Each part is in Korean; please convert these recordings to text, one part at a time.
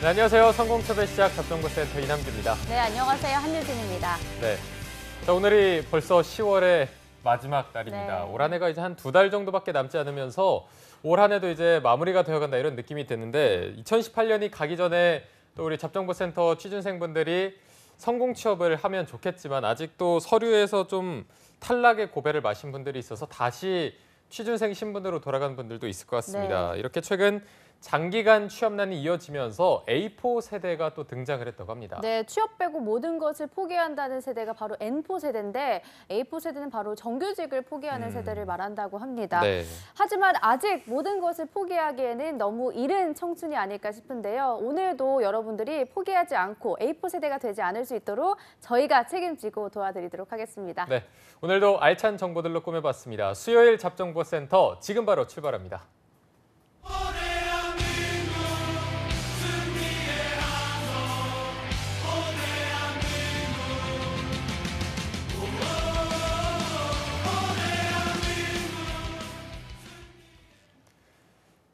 네, 안녕하세요. 성공섭의 시작 접정보센터 이남규입니다. 네, 안녕하세요. 한유진입니다. 네, 자, 오늘이 벌써 10월의 마지막 날입니다. 네. 올 한 해가 이제 한 2달 정도밖에 남지 않으면서 올 한 해도 이제 마무리가 되어간다 이런 느낌이 드는데 2018년이 가기 전에 또 우리 접정보센터 취준생분들이 성공 취업을 하면 좋겠지만 아직도 서류에서 좀 탈락의 고배를 마신 분들이 있어서 다시 취준생 신분으로 돌아간 분들도 있을 것 같습니다. 네. 이렇게 최근 장기간 취업난이 이어지면서 A4 세대가 또 등장을 했다고 합니다. 네, 취업 빼고 모든 것을 포기한다는 세대가 바로 N4 세대인데 A4 세대는 바로 정규직을 포기하는 세대를 말한다고 합니다. 네. 하지만 아직 모든 것을 포기하기에는 너무 이른 청춘이 아닐까 싶은데요. 오늘도 여러분들이 포기하지 않고 A4 세대가 되지 않을 수 있도록 저희가 책임지고 도와드리도록 하겠습니다. 네, 오늘도 알찬 정보들로 꾸며봤습니다. 수요일 잡정보센터 지금 바로 출발합니다.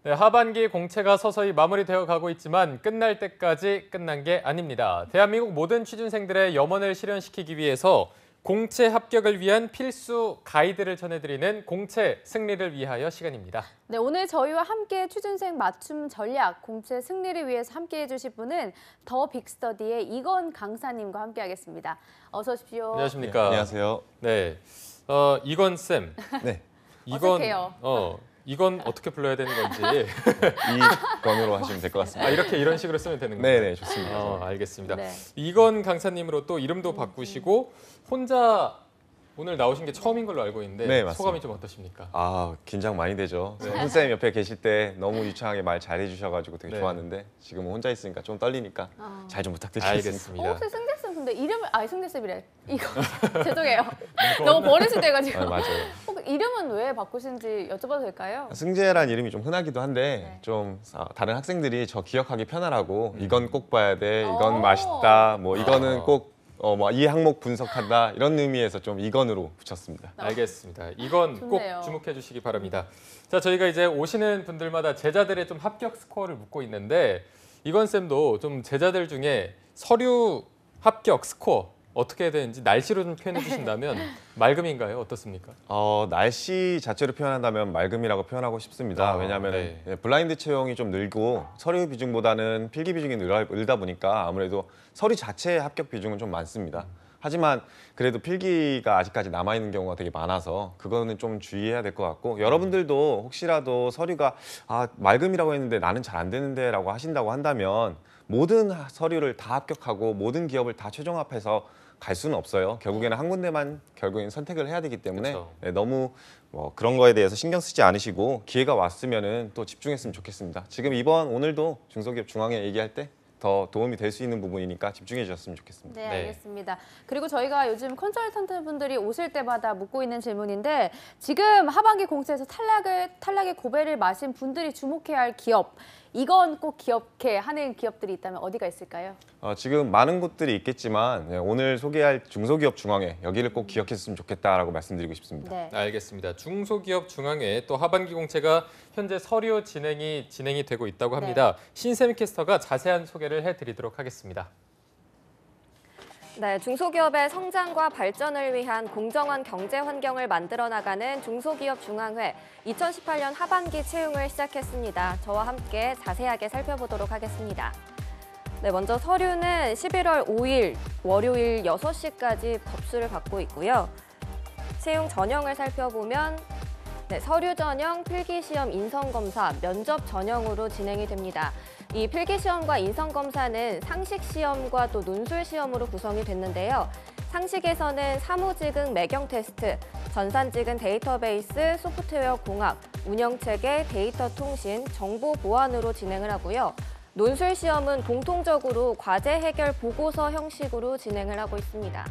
네, 하반기 공채가 서서히 마무리되어 가고 있지만 끝날 때까지 끝난 게 아닙니다. 대한민국 모든 취준생들의 염원을 실현시키기 위해서 공채 합격을 위한 필수 가이드를 전해드리는 공채 승리를 위하여 시간입니다. 네, 오늘 저희와 함께 취준생 맞춤 전략, 공채 승리를 위해서 함께해 주실 분은 더 빅스터디의 이건 강사님과 함께하겠습니다. 어서 오십시오. 안녕하십니까? 네, 안녕하세요. 네, 이건 쌤. 네, 어색해요. 이건 어떻게 불러야 되는 건지. 이건으로 하시면 될 것 같습니다. 이렇게 이런 식으로 쓰면 되는 거예요? 네네, 좋습니다. 알겠습니다. 네. 이건 강사님으로 또 이름도 바꾸시고 혼자 오늘 나오신 게 처음인 걸로 알고 있는데 네, 맞습니다. 소감이 좀 어떠십니까? 긴장 많이 되죠. 네. 선생님 옆에 계실 때 너무 유창하게 말 잘해주셔가지고 되게 네. 좋았는데 지금은 혼자 있으니까 좀 떨리니까 잘 좀 부탁드리겠습니다. 알겠습니다. 혹시 승재쌤 근데 이름을 승재쌤이래. 이거 죄송해요. 너무 버릇이 돼가지고. 맞아요. 이름은 왜 바꾸신지 여쭤봐도 될까요? 승재란 이름이 좀 흔하기도 한데 네. 좀 다른 학생들이 저 기억하기 편하라고 이건 꼭 봐야 돼, 이건 오. 맛있다, 뭐 이거는 꼭 이 항목 분석한다 이런 의미에서 좀 이건으로 붙였습니다. 알겠습니다. 이건 좋네요. 꼭 주목해 주시기 바랍니다. 자, 저희가 이제 오시는 분들마다 제자들의 좀 합격 스코어를 묻고 있는데 이건 쌤도 좀 제자들 중에 서류 합격 스코어 어떻게 해야 되는지 날씨로 좀 표현해 주신다면 맑음인가요? 어떻습니까? 날씨 자체로 표현한다면 맑음이라고 표현하고 싶습니다. 왜냐하면 네. 블라인드 채용이 좀 늘고 서류 비중보다는 필기 비중이 늘다 보니까 아무래도 서류 자체의 합격 비중은 좀 많습니다. 하지만 그래도 필기가 아직까지 남아있는 경우가 되게 많아서 그거는 좀 주의해야 될 것 같고 여러분들도 혹시라도 서류가 맑음이라고 했는데 나는 잘 안 되는데 라고 하신다고 한다면 모든 서류를 다 합격하고 모든 기업을 다 최종 합해서 갈 수는 없어요. 결국에는 한 군데만 결국엔 선택을 해야 되기 때문에 그렇죠. 너무 그런 거에 대해서 신경 쓰지 않으시고 기회가 왔으면은 또 집중했으면 좋겠습니다. 지금 오늘도 중소기업 중앙회 얘기할 때 더 도움이 될 수 있는 부분이니까 집중해 주셨으면 좋겠습니다. 네, 네. 알겠습니다. 그리고 저희가 요즘 컨설턴트 분들이 오실 때마다 묻고 있는 질문인데 지금 하반기 공채에서 탈락의 고배를 마신 분들이 주목해야 할 기업, 이건 꼭 기억해 하는 기업들이 있다면 어디가 있을까요? 지금 많은 곳들이 있겠지만 오늘 소개할 중소기업 중앙회 여기를 꼭 기억했으면 좋겠다라고 말씀드리고 싶습니다. 네. 알겠습니다. 중소기업 중앙회 또 하반기 공채가 현재 서류 진행이 되고 있다고 합니다. 신세미 캐스터가 자세한 소개를 해드리도록 하겠습니다. 네, 중소기업의 성장과 발전을 위한 공정한 경제 환경을 만들어 나가는 중소기업 중앙회 2018년 하반기 채용을 시작했습니다. 저와 함께 자세하게 살펴보도록 하겠습니다. 네, 먼저 서류는 11월 5일 월요일 6시까지 접수를 받고 있고요. 채용 전형을 살펴보면 서류 전형, 필기시험, 인성검사, 면접 전형으로 진행이 됩니다. 이 필기시험과 인성검사는 상식시험과 또 논술시험으로 구성이 됐는데요. 상식에서는 사무직응 매경 테스트, 전산직은 데이터베이스, 소프트웨어 공학, 운영체계, 데이터 통신, 정보 보안으로 진행을 하고요. 논술시험은 공통적으로 과제 해결 보고서 형식으로 진행을 하고 있습니다.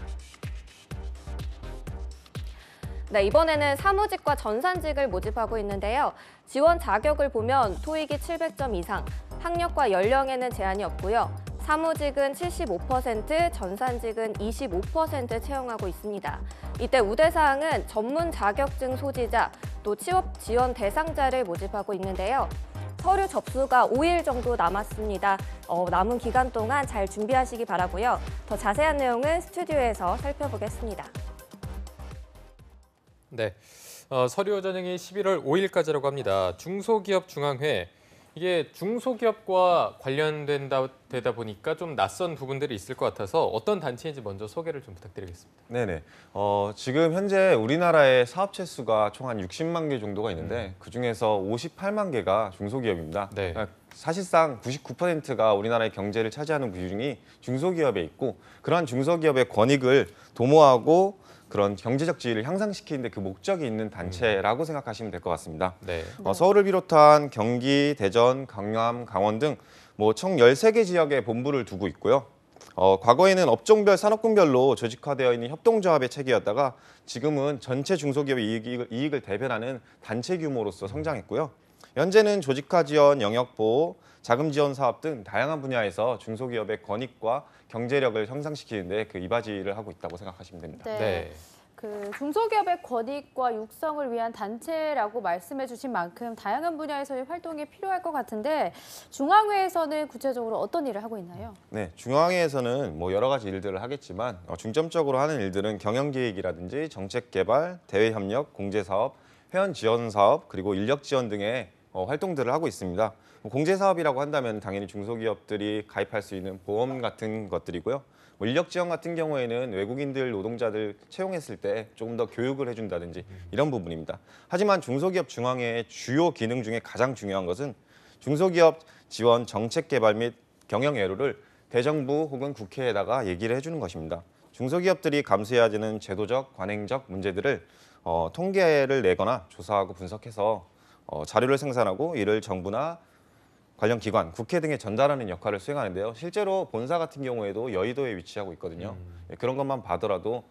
네, 이번에는 사무직과 전산직을 모집하고 있는데요. 지원 자격을 보면 토익이 700점 이상, 학력과 연령에는 제한이 없고요. 사무직은 75%, 전산직은 25% 채용하고 있습니다. 이때 우대사항은 전문 자격증 소지자, 또 취업 지원 대상자를 모집하고 있는데요. 서류 접수가 5일 정도 남았습니다. 남은 기간 동안 잘 준비하시기 바라고요. 더 자세한 내용은 스튜디오에서 살펴보겠습니다. 네, 서류 전형이 11월 5일까지라고 합니다. 중소기업중앙회, 이게 중소기업과 관련되다 보니까 좀 낯선 부분들이 있을 것 같아서 어떤 단체인지 먼저 소개를 좀 부탁드리겠습니다. 네네. 지금 현재 우리나라의 사업체 수가 총 한 60만 개 정도가 있는데 그중에서 58만 개가 중소기업입니다. 네. 그러니까 사실상 99%가 우리나라의 경제를 차지하는 비중이 중소기업에 있고 그러한 중소기업의 권익을 도모하고 그런 경제적 지위를 향상시키는데 그 목적이 있는 단체라고 생각하시면 될 것 같습니다. 네. 서울을 비롯한 경기, 대전, 강남, 강원 등 뭐 총 13개 지역에 본부를 두고 있고요. 과거에는 업종별, 산업군별로 조직화되어 있는 협동조합의 체계였다가 지금은 전체 중소기업의 이익을 대변하는 단체 규모로서 성장했고요. 현재는 조직화 지원, 영역 보호, 자금 지원 사업 등 다양한 분야에서 중소기업의 권익과 경제력을 향상시키는 데 그 이바지를 하고 있다고 생각하시면 됩니다. 네. 그 중소기업의 권익과 육성을 위한 단체라고 말씀해 주신 만큼 다양한 분야에서의 활동이 필요할 것 같은데 중앙회에서는 구체적으로 어떤 일을 하고 있나요? 네, 중앙회에서는 뭐 여러 가지 일들을 하겠지만 중점적으로 하는 일들은 경영기획이라든지 정책개발, 대외협력, 공제사업, 회원 지원 사업, 그리고 인력 지원 등의 활동들을 하고 있습니다. 공제사업이라고 한다면 당연히 중소기업들이 가입할 수 있는 보험 같은 것들이고요. 인력 지원 같은 경우에는 외국인들 노동자들 채용했을 때 조금 더 교육을 해준다든지 이런 부분입니다. 하지만 중소기업 중앙회의 주요 기능 중에 가장 중요한 것은 중소기업 지원 정책 개발 및 경영 예로를 대정부 혹은 국회에다가 얘기를 해주는 것입니다. 중소기업들이 감수해야 되는 제도적, 관행적 문제들을 통계를 내거나 조사하고 분석해서 자료를 생산하고 이를 정부나 관련 기관, 국회 등에 전달하는 역할을 수행하는데요. 실제로 본사 같은 경우에도 여의도에 위치하고 있거든요. 그런 것만 봐더라도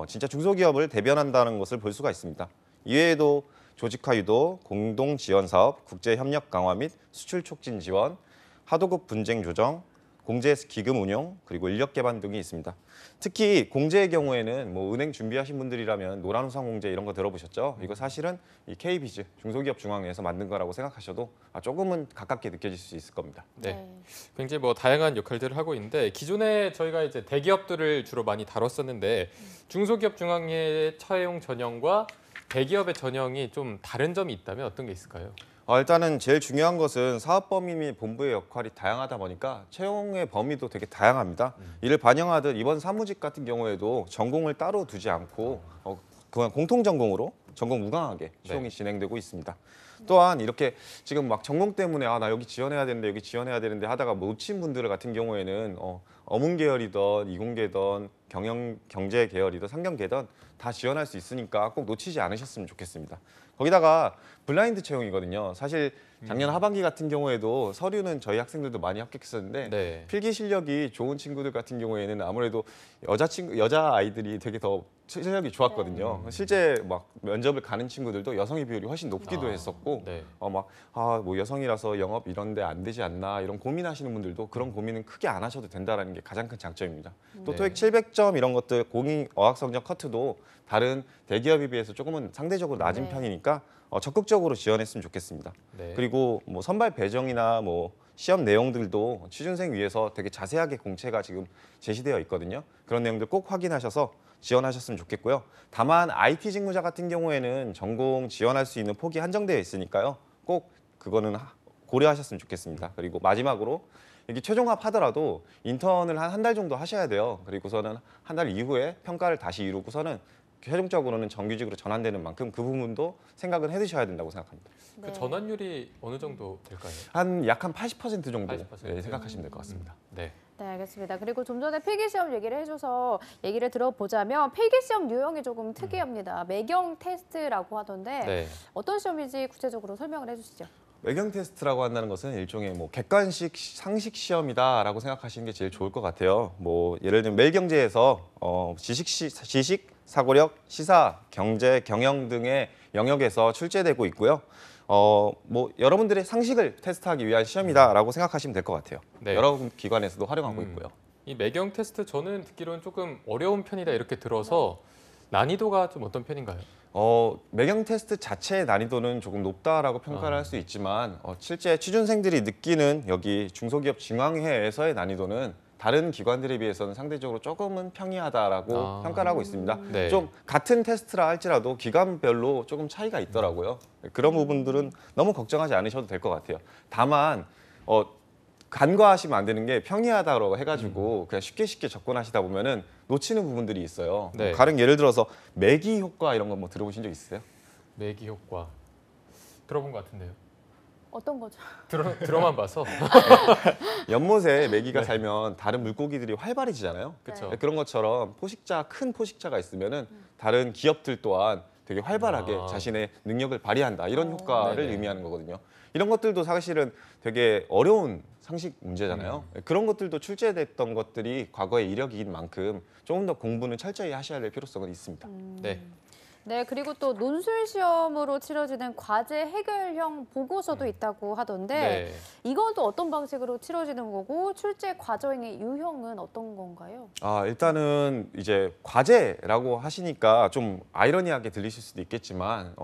진짜 중소기업을 대변한다는 것을 볼 수가 있습니다. 이외에도 조직화 유도, 공동 지원 사업, 국제 협력 강화 및 수출 촉진 지원, 하도급 분쟁 조정, 공제 기금 운용, 그리고 인력 개발 등이 있습니다. 특히 공제의 경우에는 뭐 은행 준비하신 분들이라면 노란우산 공제 이런 거 들어보셨죠? 이거 사실은 이 KBIZ 중소기업 중앙회에서 만든 거라고 생각하셔도 조금은 가깝게 느껴질 수 있을 겁니다. 네. 굉장히 뭐 다양한 역할들을 하고 있는데 기존에 저희가 이제 대기업들을 주로 많이 다뤘었는데 중소기업 중앙회 차용 전형과 대기업의 전형이 좀 다른 점이 있다면 어떤 게 있을까요? 일단은 제일 중요한 것은 사업 범위 및 본부의 역할이 다양하다 보니까 채용의 범위도 되게 다양합니다. 이를 반영하듯 이번 사무직 같은 경우에도 전공을 따로 두지 않고 그냥 공통 전공으로 전공 무강하게 채용이 진행되고 있습니다. 또한 이렇게 지금 막 전공 때문에 나 여기 지원해야 되는데 여기 지원해야 되는데 하다가 뭐 놓친 분들 같은 경우에는 어문 계열이든 이공계든 경제 계열이든 상경계든 다 지원할 수 있으니까 꼭 놓치지 않으셨으면 좋겠습니다. 거기다가 블라인드 채용이거든요. 사실 작년 하반기 같은 경우에도 서류는 저희 학생들도 많이 합격했었는데 필기 실력이 좋은 친구들 같은 경우에는 아무래도 여자 아이들이 되게 더 실력이 좋았거든요. 실제 막 면접을 가는 친구들도 여성의 비율이 훨씬 높기도 했었고 뭐 여성이라서 영업 이런 데 안 되지 않나 이런 고민하시는 분들도 그런 고민은 크게 안 하셔도 된다는 게 가장 큰 장점입니다. 또 토익 700점 이런 것들 공인 어학 성적 커트도 다른 대기업에 비해서 조금은 상대적으로 낮은 편이니까 적극적으로 지원했으면 좋겠습니다. 그리고 뭐 선발 배정이나 뭐 시험 내용들도 취준생 위해서 되게 자세하게 공채가 지금 제시되어 있거든요. 그런 내용들 꼭 확인하셔서 지원하셨으면 좋겠고요. 다만 IT 직무자 같은 경우에는 전공 지원할 수 있는 폭이 한정되어 있으니까요. 꼭 그거는 고려하셨으면 좋겠습니다. 그리고 마지막으로 여기 최종합 하더라도 인턴을 한 달 정도 하셔야 돼요. 그리고서는 한 달 이후에 평가를 다시 이루고서는 최종적으로는 정규직으로 전환되는 만큼 그 부분도 생각을 해두셔야 된다고 생각합니다. 그 전환율이 어느 정도 될까요? 약 한 80% 정도 80%? 생각하시면 될 것 같습니다. 네, 알겠습니다. 그리고 좀 전에 필기시험 얘기를 해줘서 얘기를 들어보자면 필기시험 유형이 조금 특이합니다. 매경 테스트라고 하던데 어떤 시험인지 구체적으로 설명을 해주시죠. 매경 테스트라고 한다는 것은 일종의 뭐 객관식 상식 시험이다라고 생각하시는 게 제일 좋을 것 같아요. 뭐 예를 들면 매일경제에서 지식, 사고력, 시사, 경제, 경영 등의 영역에서 출제되고 있고요. 뭐 여러분들의 상식을 테스트하기 위한 시험이다라고 생각하시면 될 것 같아요. 여러 기관에서도 활용하고 있고요. 이 매경 테스트 저는 듣기로는 조금 어려운 편이다 이렇게 들어서 난이도가 좀 어떤 편인가요? 매경 테스트 자체의 난이도는 조금 높다라고 평가를 할 수 있지만 실제 취준생들이 느끼는 여기 중소기업 중앙회에서의 난이도는 다른 기관들에 비해서는 상대적으로 조금은 평이하다라고 평가를 하고 있습니다. 네. 좀 같은 테스트라 할지라도 기관별로 조금 차이가 있더라고요. 그런 부분들은 너무 걱정하지 않으셔도 될 것 같아요. 다만 간과하시면 안 되는 게 평이하다고 해가지고 그냥 쉽게 접근하시다 보면은 놓치는 부분들이 있어요. 네. 가령 예를 들어서 매기 효과 이런 거 뭐 들어보신 적 있으세요? 매기 효과 들어본 것 같은데요. 어떤 거죠? 들어만 봐서. 연못에 메기가 살면 다른 물고기들이 활발해지잖아요. 그렇죠. 그런 것처럼 큰 포식자가 있으면은 다른 기업들 또한 되게 활발하게 자신의 능력을 발휘한다 이런 효과를 네네. 의미하는 거거든요. 이런 것들도 사실은 되게 어려운 상식 문제잖아요. 그런 것들도 출제됐던 것들이 과거의 이력인 만큼 조금 더 공부는 철저히 하셔야 될 필요성은 있습니다. 네. 네, 그리고 또 논술 시험으로 치러지는 과제 해결형 보고서도 있다고 하던데 네. 이건 또 어떤 방식으로 치러지는 거고 출제 과정의 유형은 어떤 건가요? 일단은 이제 과제라고 하시니까 좀 아이러니하게 들리실 수도 있겠지만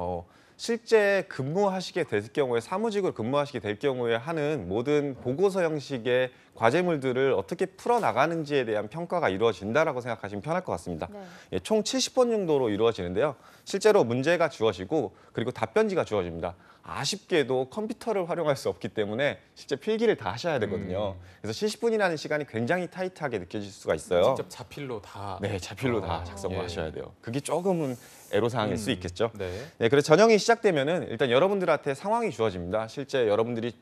실제 근무하시게 될 경우에 사무직으로 근무하시게 될 경우에 하는 모든 보고서 형식의 과제물들을 어떻게 풀어나가는지에 대한 평가가 이루어진다라고 생각하시면 편할 것 같습니다. 네. 총 70번 정도로 이루어지는데요. 실제로 문제가 주어지고 그리고 답변지가 주어집니다. 아쉽게도 컴퓨터를 활용할 수 없기 때문에 실제 필기를 다 하셔야 되거든요. 그래서 70분이라는 시간이 굉장히 타이트하게 느껴질 수가 있어요. 직접 자필로 다. 네, 자필로 다 작성을 예. 하셔야 돼요. 그게 조금은 애로사항일 수 있겠죠. 네. 네, 그래서 전형이 시작되면은 일단 여러분들한테 상황이 주어집니다. 실제 여러분들이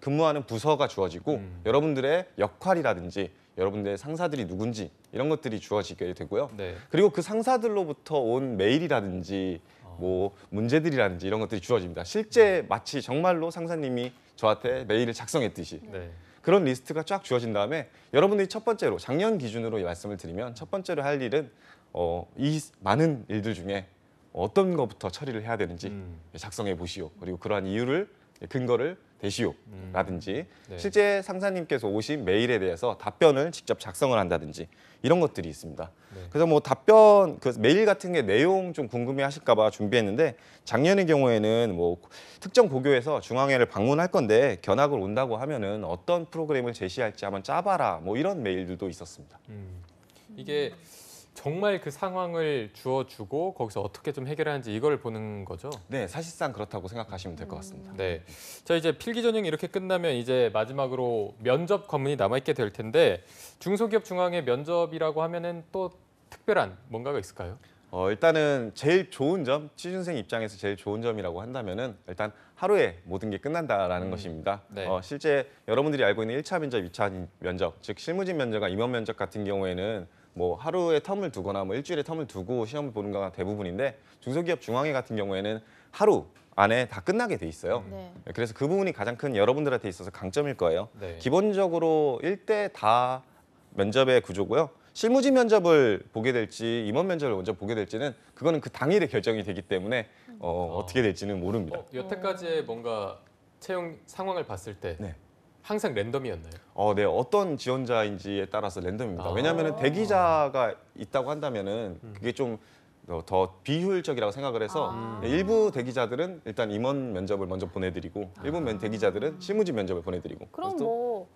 근무하는 부서가 주어지고 여러분들의 역할이라든지 여러분들의 상사들이 누군지 이런 것들이 주어지게 되고요. 네. 그리고 그 상사들로부터 온 메일이라든지 뭐 문제들이라든지 이런 것들이 주어집니다. 실제 마치 정말로 상사님이 저한테 메일을 작성했듯이 네. 그런 리스트가 쫙 주어진 다음에 여러분들이 첫 번째로 작년 기준으로 말씀을 드리면 첫 번째로 할 일은 이 많은 일들 중에 어떤 것부터 처리를 해야 되는지 작성해 보시오. 그리고 그러한 이유를 근거를 대시오라든지 네. 실제 상사님께서 오신 메일에 대해서 답변을 직접 작성을 한다든지 이런 것들이 있습니다. 네. 그래서 뭐 답변 그 메일 같은 게 내용 좀 궁금해하실까 봐 준비했는데 작년의 경우에는 뭐 특정 고교에서 중앙회를 방문할 건데 견학을 온다고 하면은 어떤 프로그램을 제시할지 한번 짜봐라 뭐 이런 메일들도 있었습니다. 이게 정말 그 상황을 주어주고 거기서 어떻게 좀 해결하는지 이걸 보는 거죠. 네, 사실상 그렇다고 생각하시면 될 것 같습니다. 네. 자, 이제 필기 전형이 이렇게 끝나면 이제 마지막으로 면접 관문이 남아 있게 될 텐데 중소기업 중앙회 면접이라고 하면은 또 특별한 뭔가가 있을까요? 일단은 제일 좋은 점, 취준생 입장에서 제일 좋은 점이라고 한다면은 일단 하루에 모든 게 끝난다라는 것입니다. 네. 실제 여러분들이 알고 있는 1차 면접, 2차 면접, 즉 실무진 면접과 임원 면접 같은 경우에는 뭐 하루에 텀을 두거나 뭐 일주일에 텀을 두고 시험을 보는 거가 대부분인데 중소기업 중앙회 같은 경우에는 하루 안에 다 끝나게 돼 있어요. 네. 그래서 그 부분이 가장 큰 여러분들한테 있어서 강점일 거예요. 네. 기본적으로 1대 다 면접의 구조고요. 실무진 면접을 보게 될지 임원 면접을 먼저 보게 될지는 그거는 그 당일에 결정이 되기 때문에 어떻게 될지는 모릅니다. 여태까지의 뭔가 채용 상황을 봤을 때 네. 항상 랜덤이었나요? 네, 어떤 지원자인지에 따라서 랜덤입니다. 왜냐하면 대기자가 있다고 한다면은 그게 좀 더 비효율적이라고 생각을 해서 일부 대기자들은 일단 임원 면접을 먼저 보내드리고 일부 대기자들은 실무진 면접을 보내드리고. 그럼 그래서 뭐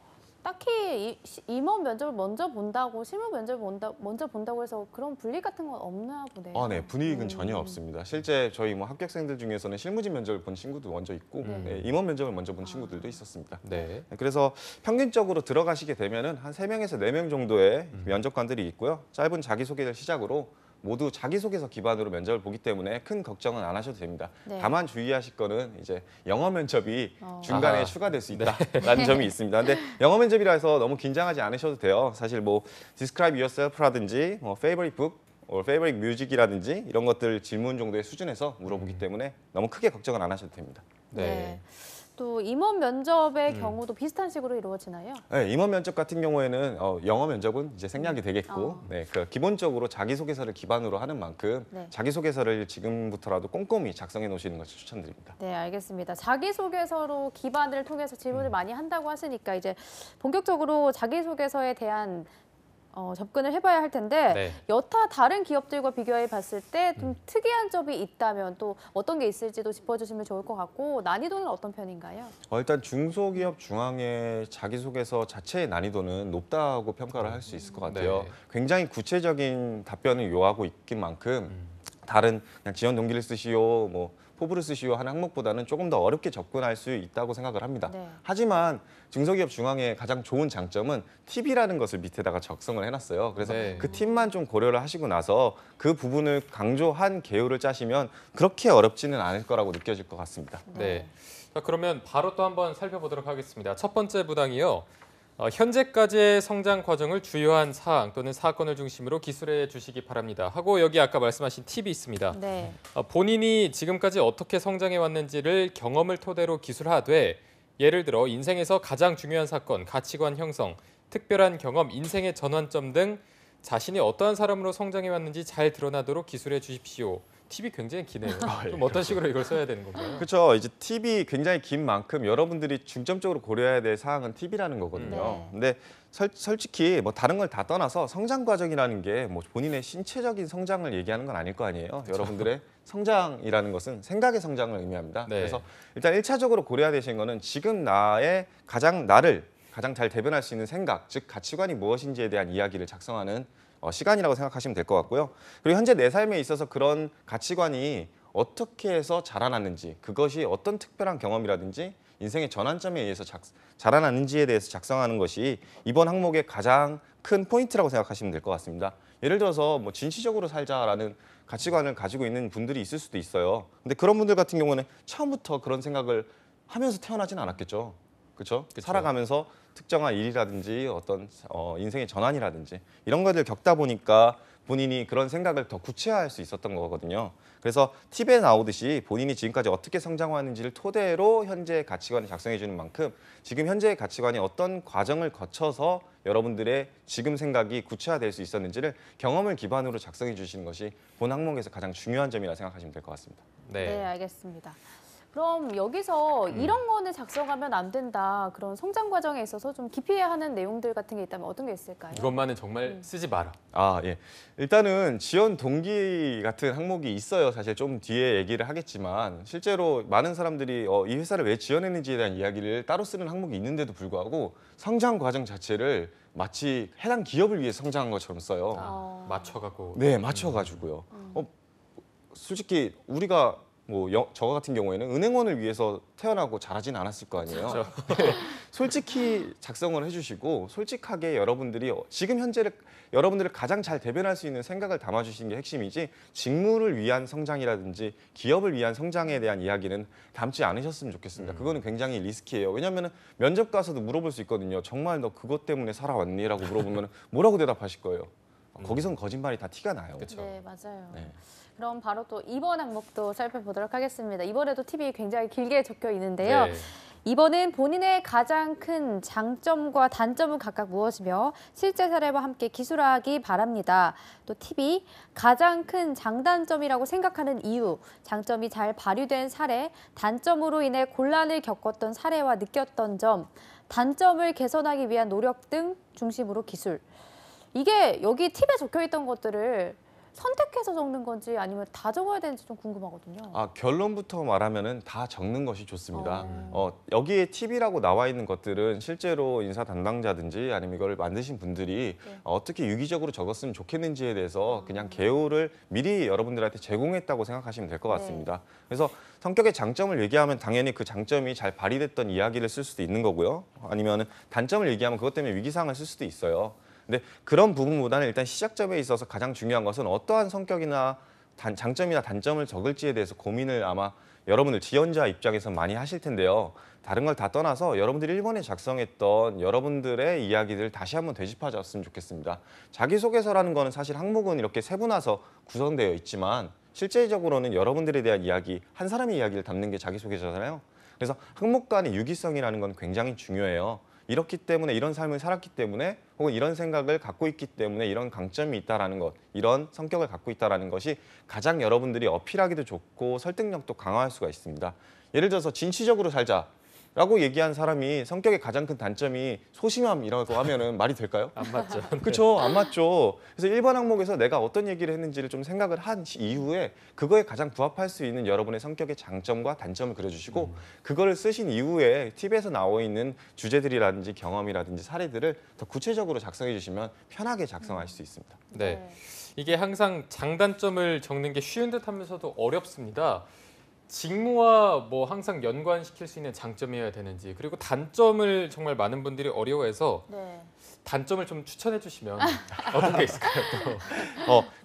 딱히 임원 면접을 먼저 본다고 실무 면접을 먼저 본다고 해서 그런 분리 같은 건 없나 보네요. 네, 분위기는 전혀 없습니다. 실제 저희 뭐 합격생들 중에서는 실무진 면접을 본 친구도 먼저 있고 네, 임원 면접을 먼저 본 친구들도 있었습니다. 네. 그래서 평균적으로 들어가시게 되면은 한 3명에서 4명 정도의 면접관들이 있고요. 짧은 자기소개를 시작으로 모두 자기소개서 기반으로 면접을 보기 때문에 큰 걱정은 안 하셔도 됩니다. 네. 다만 주의하실 거는 이제 영어 면접이 중간에 아하. 추가될 수 있다라는 점이 있습니다. 근데 영어 면접이라 해서 너무 긴장하지 않으셔도 돼요. 사실 뭐 describe yourself라든지 뭐 favorite book or favorite music이라든지 이런 것들 질문 정도의 수준에서 물어보기 때문에 너무 크게 걱정은 안 하셔도 됩니다. 네. 또 임원 면접의 경우도 비슷한 식으로 이루어지나요? 네, 임원 면접 같은 경우에는 영어 면접은 이제 생략이 되겠고, 네, 그 기본적으로 자기소개서를 기반으로 하는 만큼 네. 자기소개서를 지금부터라도 꼼꼼히 작성해 놓으시는 것을 추천드립니다. 네, 알겠습니다. 자기소개서로 기반을 통해서 질문을 많이 한다고 하시니까 이제 본격적으로 자기소개서에 대한 접근을 해봐야 할 텐데 네. 여타 다른 기업들과 비교해 봤을 때 좀 특이한 점이 있다면 또 어떤 게 있을지도 짚어주시면 좋을 것 같고 난이도는 어떤 편인가요? 일단 중소기업 중앙회 자기소개서 자체의 난이도는 높다고 평가를 할 수 있을 것 같아요. 네. 굉장히 구체적인 답변을 요하고 있긴 만큼 다른 그냥 지원 동기를 쓰시오, 뭐 포부를 쓰시오 하는 항목보다는 조금 더 어렵게 접근할 수 있다고 생각을 합니다. 네. 하지만 중소기업 중앙의 가장 좋은 장점은 팁이라는 것을 밑에다가 적성을 해놨어요. 그래서 네. 그 팁만 좀 고려를 하시고 나서 그 부분을 강조한 개요를 짜시면 그렇게 어렵지는 않을 거라고 느껴질 것 같습니다. 네. 자, 그러면 바로 또 한번 살펴보도록 하겠습니다. 첫 번째 부당이요. 현재까지의 성장 과정을 주요한 사항 또는 사건을 중심으로 기술해 주시기 바랍니다. 하고 여기 아까 말씀하신 팁이 있습니다. 네. 본인이 지금까지 어떻게 성장해 왔는지를 경험을 토대로 기술하되 예를 들어 인생에서 가장 중요한 사건, 가치관 형성, 특별한 경험, 인생의 전환점 등 자신이 어떠한 사람으로 성장해 왔는지 잘 드러나도록 기술해 주십시오. 팁이 굉장히 기네요. 좀 어떤 식으로 이걸 써야 되는 건가요? 그렇죠. 이제 팁이 굉장히 긴 만큼 여러분들이 중점적으로 고려해야 될 사항은 팁이라는 거거든요. 네. 근데 솔직히 뭐 다른 걸 다 떠나서 성장 과정이라는 게 뭐 본인의 신체적인 성장을 얘기하는 건 아닐 거 아니에요. 여러분들의 성장이라는 것은 생각의 성장을 의미합니다. 네. 그래서 일단 1차적으로 고려해야 되시는 거는 지금 나의 나를 가장 잘 대변할 수 있는 생각, 즉 가치관이 무엇인지에 대한 이야기를 작성하는 시간이라고 생각하시면 될 것 같고요. 그리고 현재 내 삶에 있어서 그런 가치관이 어떻게 해서 자라났는지, 그것이 어떤 특별한 경험이라든지 인생의 전환점에 의해서 자라났는지에 대해서 작성하는 것이 이번 항목의 가장 큰 포인트라고 생각하시면 될 것 같습니다. 예를 들어서 뭐 진취적으로 살자라는 가치관을 가지고 있는 분들이 있을 수도 있어요. 근데 그런 분들 같은 경우는 처음부터 그런 생각을 하면서 태어나진 않았겠죠. 그렇죠? 살아가면서 특정한 일이라든지 어떤 인생의 전환이라든지 이런 것들 겪다 보니까 본인이 그런 생각을 더 구체화할 수 있었던 거거든요. 그래서 팁에 나오듯이 본인이 지금까지 어떻게 성장했는지를 토대로 현재의 가치관을 작성해 주는 만큼 지금 현재의 가치관이 어떤 과정을 거쳐서 여러분들의 지금 생각이 구체화될 수 있었는지를 경험을 기반으로 작성해 주시는 것이 본 항목에서 가장 중요한 점이라 생각하시면 될 것 같습니다. 네, 알겠습니다. 그럼 여기서 이런 거는 작성하면 안 된다. 그런 성장 과정에 있어서 좀 기피해야 하는 내용들 같은 게 있다면 어떤 게 있을까요? 이것만은 정말 쓰지 마라. 예. 일단은 지원 동기 같은 항목이 있어요. 사실 좀 뒤에 얘기를 하겠지만 실제로 많은 사람들이 이 회사를 왜 지원했는지에 대한 이야기를 따로 쓰는 항목이 있는데도 불구하고 성장 과정 자체를 마치 해당 기업을 위해 성장한 것처럼 써요. 맞춰가고. 네, 맞춰가지고요. 솔직히 우리가 저 같은 경우에는 은행원을 위해서 태어나고 자라진 않았을 거 아니에요. 네, 솔직히 작성을 해주시고 솔직하게 여러분들이 지금 현재를 여러분들을 가장 잘 대변할 수 있는 생각을 담아주시는 게 핵심이지 직무를 위한 성장이라든지 기업을 위한 성장에 대한 이야기는 담지 않으셨으면 좋겠습니다. 그거는 굉장히 리스키해요. 왜냐하면 면접 가서도 물어볼 수 있거든요. 정말 너 그것 때문에 살아왔니? 라고 물어보면 뭐라고 대답하실 거예요? 거기선 거짓말이 다 티가 나요. 그쵸. 네, 맞아요. 네. 그럼 바로 또 이번 항목도 살펴보도록 하겠습니다. 이번에도 팁이 굉장히 길게 적혀 있는데요. 네. 이번은 본인의 가장 큰 장점과 단점은 각각 무엇이며 실제 사례와 함께 기술하기 바랍니다. 또 팁이 가장 큰 장단점이라고 생각하는 이유, 장점이 잘 발휘된 사례, 단점으로 인해 곤란을 겪었던 사례와 느꼈던 점, 단점을 개선하기 위한 노력 등 중심으로 기술. 이게 여기 팁에 적혀 있던 것들을 선택해서 적는 건지 아니면 다 적어야 되는지 좀 궁금하거든요. 결론부터 말하면은 다 적는 것이 좋습니다. 여기에 팁이라고 나와 있는 것들은 실제로 인사 담당자든지 아니면 이걸 만드신 분들이 어떻게 유기적으로 적었으면 좋겠는지에 대해서 그냥 개요를 미리 여러분들한테 제공했다고 생각하시면 될 것 같습니다. 그래서 성격의 장점을 얘기하면 당연히 그 장점이 잘 발휘됐던 이야기를 쓸 수도 있는 거고요. 아니면 단점을 얘기하면 그것 때문에 위기사항을 쓸 수도 있어요. 근데 그런 부분보다는 일단 시작점에 있어서 가장 중요한 것은 어떠한 성격이나 장점이나 단점을 적을지에 대해서 고민을 아마 여러분들 지원자 입장에서 많이 하실 텐데요. 다른 걸 다 떠나서 여러분들이 1번에 작성했던 여러분들의 이야기들 다시 한번 되짚어줬으면 좋겠습니다. 자기소개서라는 거는 사실 항목은 이렇게 세분화서 구성되어 있지만 실제적으로는 여러분들에 대한 이야기, 한 사람의 이야기를 담는 게 자기소개서잖아요. 그래서 항목 간의 유기성이라는 건 굉장히 중요해요. 이렇기 때문에 이런 삶을 살았기 때문에 혹은 이런 생각을 갖고 있기 때문에 이런 강점이 있다라는 것, 이런 성격을 갖고 있다라는 것이 가장 여러분들이 어필하기도 좋고 설득력도 강화할 수가 있습니다. 예를 들어서 진취적으로 살자. 라고 얘기한 사람이 성격의 가장 큰 단점이 소심함이라고 하면은 말이 될까요? 안 맞죠. 그렇죠. 안 맞죠. 그래서 1번 항목에서 내가 어떤 얘기를 했는지를 좀 생각을 한 이후에 그거에 가장 부합할 수 있는 여러분의 성격의 장점과 단점을 그려주시고 그거를 쓰신 이후에 팁에서 나와 있는 주제들이라든지 경험이라든지 사례들을 더 구체적으로 작성해 주시면 편하게 작성할 수 있습니다. 네. 이게 항상 장단점을 적는 게 쉬운 듯 하면서도 어렵습니다. 직무와 뭐 항상 연관시킬 수 있는 장점이어야 되는지, 그리고 단점을 정말 많은 분들이 어려워해서 네. 단점을 좀 추천해 주시면 어떤 게 있을까요?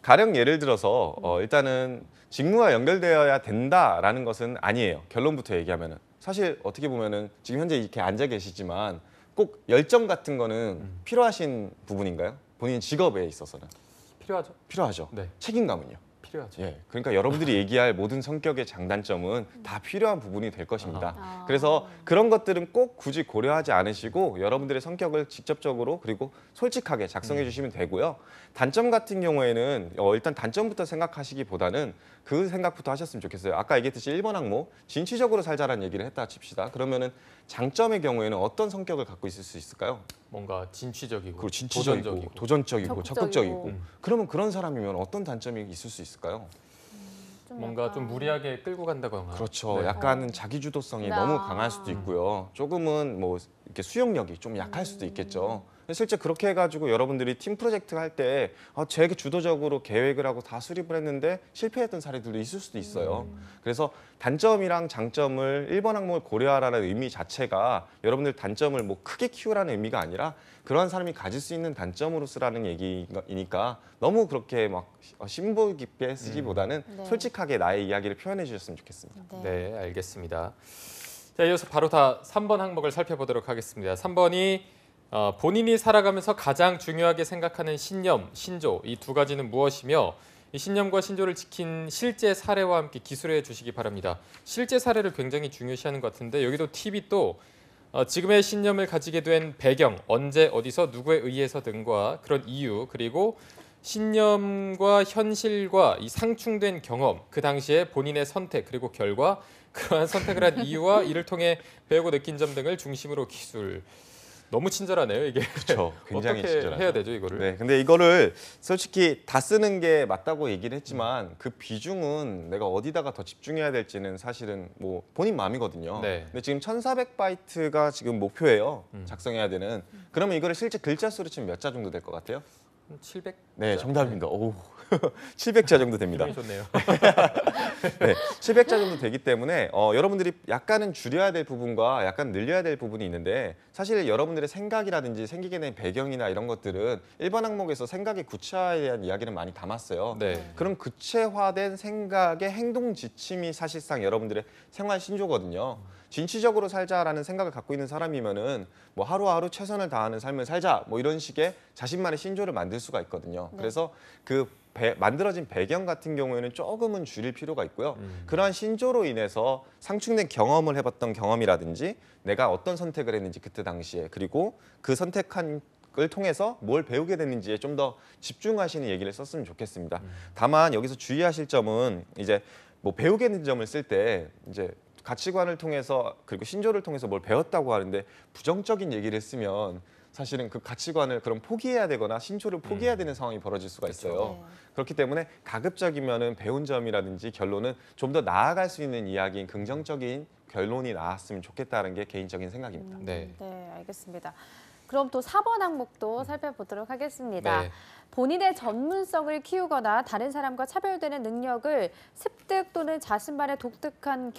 가령 예를 들어서 일단은 직무와 연결되어야 된다라는 것은 아니에요. 결론부터 얘기하면은 사실 어떻게 보면은 지금 현재 이렇게 앉아 계시지만 꼭 열정 같은 거는 필요하신 부분인가요? 본인 직업에 있어서는 필요하죠. 필요하죠. 네. 책임감은요? 필요하죠. 예, 그러니까 여러분들이 얘기할 모든 성격의 장단점은 다 필요한 부분이 될 것입니다. 아. 그래서 그런 것들은 꼭 굳이 고려하지 않으시고 여러분들의 성격을 직접적으로 그리고 솔직하게 작성해 주시면 되고요. 단점 같은 경우에는 일단 단점부터 생각하시기보다는 그 생각부터 하셨으면 좋겠어요. 아까 얘기했듯이 1번 항목 진취적으로 살자라는 얘기를 했다 칩시다. 그러면은 장점의 경우에는 어떤 성격을 갖고 있을 수 있을까요? 뭔가 진취적이고, 그리고 진취적이고 도전적이고 적극적이고 그러면 그런 사람이면 어떤 단점이 있을 수 있을까요? 뭔가 좀 무리하게 끌고 간다거나. 그렇죠. 네. 약간은 자기 주도성이 너무 강할 수도 있고요. 조금은 뭐 이렇게 수용력이 좀 약할 수도 있겠죠. 실제 그렇게 해가지고 여러분들이 팀 프로젝트 할 때 되게 주도적으로 계획을 하고 다 수립을 했는데 실패했던 사례들도 있을 수도 있어요. 그래서 단점이랑 장점을 1번 항목을 고려하라는 의미 자체가 여러분들 단점을 뭐 크게 키우라는 의미가 아니라 그러한 사람이 가질 수 있는 단점으로 쓰라는 얘기이니까 너무 그렇게 막 심보 깊게 쓰기보다는 네. 솔직하게 나의 이야기를 표현해 주셨으면 좋겠습니다. 네, 알겠습니다. 자, 이어서 바로 다 3번 항목을 살펴보도록 하겠습니다. 3번이 본인이 살아가면서 가장 중요하게 생각하는 신념, 신조 이 두 가지는 무엇이며 이 신념과 신조를 지킨 실제 사례와 함께 기술해 주시기 바랍니다. 실제 사례를 굉장히 중요시하는 것 같은데 여기도 팁이 또 지금의 신념을 가지게 된 배경, 언제, 어디서, 누구에 의해서 등과 그런 이유, 그리고 신념과 현실과 이 상충된 경험, 그 당시에 본인의 선택, 그리고 결과, 그러한 선택을 한 이유와 이를 통해 배우고 느낀 점 등을 중심으로 기술. 너무 친절하네요, 이게. 그렇죠. 굉장히 어떻게 친절하죠. 해야 되죠, 이거를? 네, 근데 이거를 솔직히 다 쓰는 게 맞다고 얘기를 했지만 그 비중은 내가 어디다가 더 집중해야 될지는 사실은 뭐 본인 마음이거든요. 네. 근데 지금 1,400바이트가 지금 목표예요. 작성해야 되는. 그러면 이거를 실제 글자 수로 치면 몇 자 정도 될 것 같아요? 700? 네, 정답입니다. 오, 700자 정도 됩니다. 기분이 좋네요. 네, 700자 정도 되기 때문에 여러분들이 약간은 줄여야 될 부분과 약간 늘려야 될 부분이 있는데 사실 여러분들의 생각이라든지 생기게 된 배경이나 이런 것들은 1번 항목에서 생각의 구체화에 대한 이야기를 많이 담았어요. 네. 그럼 구체화된 생각의 행동 지침이 사실상 여러분들의 생활 신조거든요. 진취적으로 살자라는 생각을 갖고 있는 사람이면은 뭐 하루하루 최선을 다하는 삶을 살자 뭐 이런 식의 자신만의 신조를 만들 수가 있거든요. 그래서 그 만들어진 배경 같은 경우에는 조금은 줄일 필요가 있고요. 그러한 신조로 인해서 상충된 경험을 해봤던 경험이라든지 내가 어떤 선택을 했는지 그때 당시에 그리고 그 선택한 을 통해서 뭘 배우게 됐는지에 좀 더 집중하시는 얘기를 썼으면 좋겠습니다. 다만 여기서 주의하실 점은 이제 뭐 배우게 된 점을 쓸 때 이제 가치관을 통해서 그리고 신조를 통해서 뭘 배웠다고 하는데 부정적인 얘기를 쓰면 사실은 그 가치관을 그럼 포기해야 되거나 신조를 포기해야 되는 상황이 벌어질 수가 있어요. 네. 그렇기 때문에 가급적이면은 배운 점이라든지 결론은 좀 더 나아갈 수 있는 이야기인 긍정적인 결론이 나왔으면 좋겠다는 게 개인적인 생각입니다. 네. 네, 알겠습니다. 그럼 또 4번 항목도 살펴보도록 하겠습니다. 네. 본인의 전문성을 키우거나 다른 사람과 차별되는 능력을 습득 또는 자신만의 독특한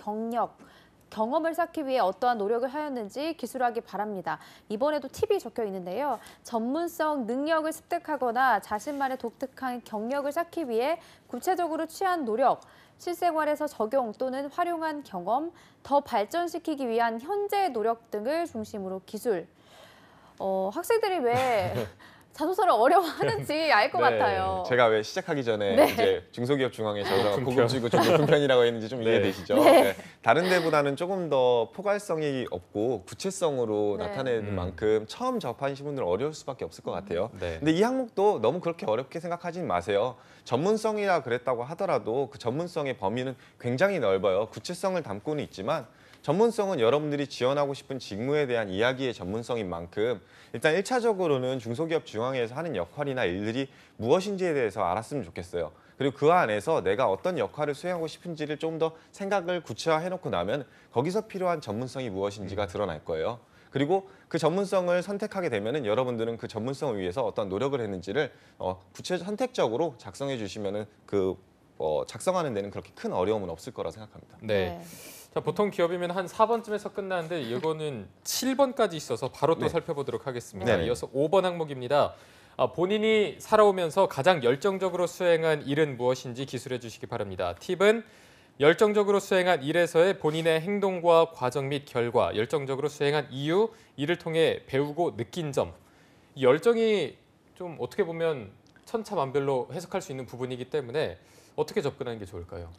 경험을 쌓기 위해 어떠한 노력을 하였는지 기술하기 바랍니다. 이번에도 팁이 적혀 있는데요. 전문성, 능력을 습득하거나 자신만의 독특한 경력을 쌓기 위해 구체적으로 취한 노력, 실생활에서 적용 또는 활용한 경험, 더 발전시키기 위한 현재의 노력 등을 중심으로 기술. 학생들이 왜 자소서를 어려워하는지 알 것 네. 같아요. 제가 왜 시작하기 전에 네. 이제 중소기업 중앙에 저희가 높은 고급지고 좀 높은 편이라고 했는지 좀 네. 이해되시죠? 네. 다른 데보다는 조금 더 포괄성이 없고 구체성으로 네. 나타내는 만큼 처음 접하신 분들은 어려울 수밖에 없을 것 같아요. 네. 근데 이 항목도 너무 그렇게 어렵게 생각하지 마세요. 전문성이라 그랬다고 하더라도 그 전문성의 범위는 굉장히 넓어요. 구체성을 담고는 있지만 전문성은 여러분들이 지원하고 싶은 직무에 대한 이야기의 전문성인 만큼 일단 1차적으로는 중소기업 중앙회에서 하는 역할이나 일들이 무엇인지에 대해서 알았으면 좋겠어요. 그리고 그 안에서 내가 어떤 역할을 수행하고 싶은지를 좀 더 생각을 구체화해놓고 나면 거기서 필요한 전문성이 무엇인지가 드러날 거예요. 그리고 그 전문성을 선택하게 되면은 여러분들은 그 전문성을 위해서 어떤 노력을 했는지를 선택적으로 작성해 주시면은 작성하는 데는 그렇게 큰 어려움은 없을 거라 생각합니다. 네. 자, 보통 기업이면 한 4번쯤에서 끝나는데 이거는 7번까지 있어서 바로 또 네. 살펴보도록 하겠습니다. 네네. 이어서 5번 항목입니다. 본인이 살아오면서 가장 열정적으로 수행한 일은 무엇인지 기술해 주시기 바랍니다. 팁은 열정적으로 수행한 일에서의 본인의 행동과 과정 및 결과, 열정적으로 수행한 이유, 이를 통해 배우고 느낀 점. 이 열정이 좀 어떻게 보면 천차만별로 해석할 수 있는 부분이기 때문에 어떻게 접근하는 게 좋을까요?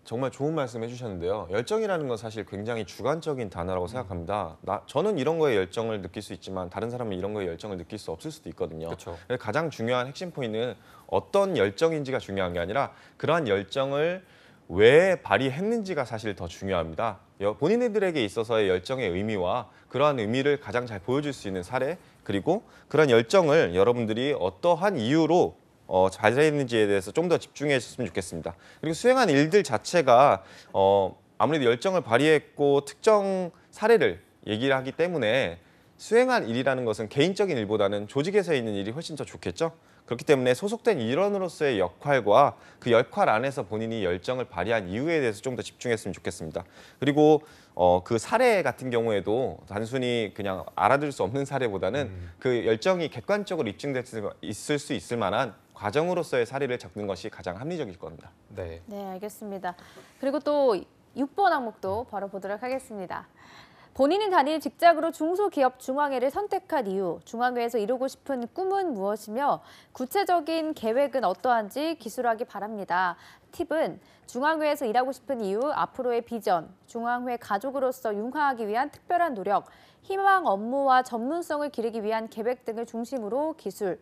정말 좋은 말씀 해주셨는데요. 열정이라는 건 사실 굉장히 주관적인 단어라고 생각합니다. 저는 이런 거에 열정을 느낄 수 있지만 다른 사람은 이런 거에 열정을 느낄 수 없을 수도 있거든요. 그렇죠. 그래서 가장 중요한 핵심 포인트는 어떤 열정인지가 중요한 게 아니라 그러한 열정을 왜 발휘했는지가 사실 더 중요합니다. 본인들에게 있어서의 열정의 의미와 그러한 의미를 가장 잘 보여줄 수 있는 사례, 그리고 그런 열정을 여러분들이 어떠한 이유로 잘했는지에 대해서 좀 더 집중해 주셨으면 좋겠습니다. 그리고 수행한 일들 자체가 아무래도 열정을 발휘했고 특정 사례를 얘기를 하기 때문에 수행한 일이라는 것은 개인적인 일보다는 조직에서 있는 일이 훨씬 더 좋겠죠. 그렇기 때문에 소속된 일원으로서의 역할과 그 역할 안에서 본인이 열정을 발휘한 이유에 대해서 좀 더 집중했으면 좋겠습니다. 그리고 그 사례 같은 경우에도 단순히 그냥 알아들 수 없는 사례보다는 그 열정이 객관적으로 입증됐을 수 있을 만한 과정으로서의 사례를 적는 것이 가장 합리적일 겁니다. 네. 네, 알겠습니다. 그리고 또 6번 항목도 바로 보도록 하겠습니다. 본인이 다닐 직장으로 중소기업 중앙회를 선택한 이유, 중앙회에서 이루고 싶은 꿈은 무엇이며 구체적인 계획은 어떠한지 기술하기 바랍니다. 팁은 중앙회에서 일하고 싶은 이유, 앞으로의 비전, 중앙회 가족으로서 융화하기 위한 특별한 노력, 희망 업무와 전문성을 기르기 위한 계획 등을 중심으로 기술.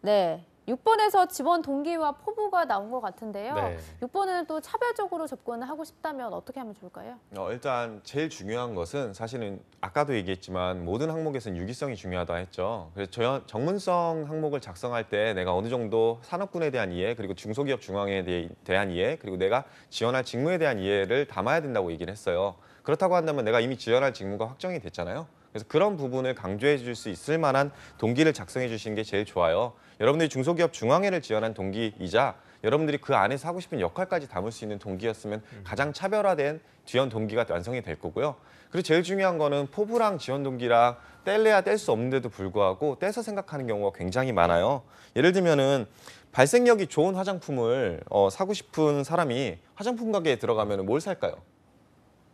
네. 6번에서 지원 동기와 포부가 나온 것 같은데요. 네. 6번은 또 차별적으로 접근을 하고 싶다면 어떻게 하면 좋을까요? 일단 제일 중요한 것은 사실은 아까도 얘기했지만 모든 항목에서는 유기성이 중요하다 했죠. 그래서 전문성 항목을 작성할 때 내가 어느 정도 산업군에 대한 이해, 그리고 중소기업 중앙에 대한 이해, 그리고 내가 지원할 직무에 대한 이해를 담아야 된다고 얘기를 했어요. 그렇다고 한다면 내가 이미 지원할 직무가 확정이 됐잖아요. 그래서 그런 부분을 강조해 줄 수 있을 만한 동기를 작성해 주시는 게 제일 좋아요. 여러분들이 중소기업 중앙회를 지원한 동기이자 여러분들이 그 안에서 하고 싶은 역할까지 담을 수 있는 동기였으면 가장 차별화된 지원 동기가 완성이 될 거고요. 그리고 제일 중요한 거는 포부랑 지원 동기랑 뗄래야 뗄 수 없는데도 불구하고 떼서 생각하는 경우가 굉장히 많아요. 예를 들면은 발색력이 좋은 화장품을 사고 싶은 사람이 화장품 가게에 들어가면 뭘 살까요?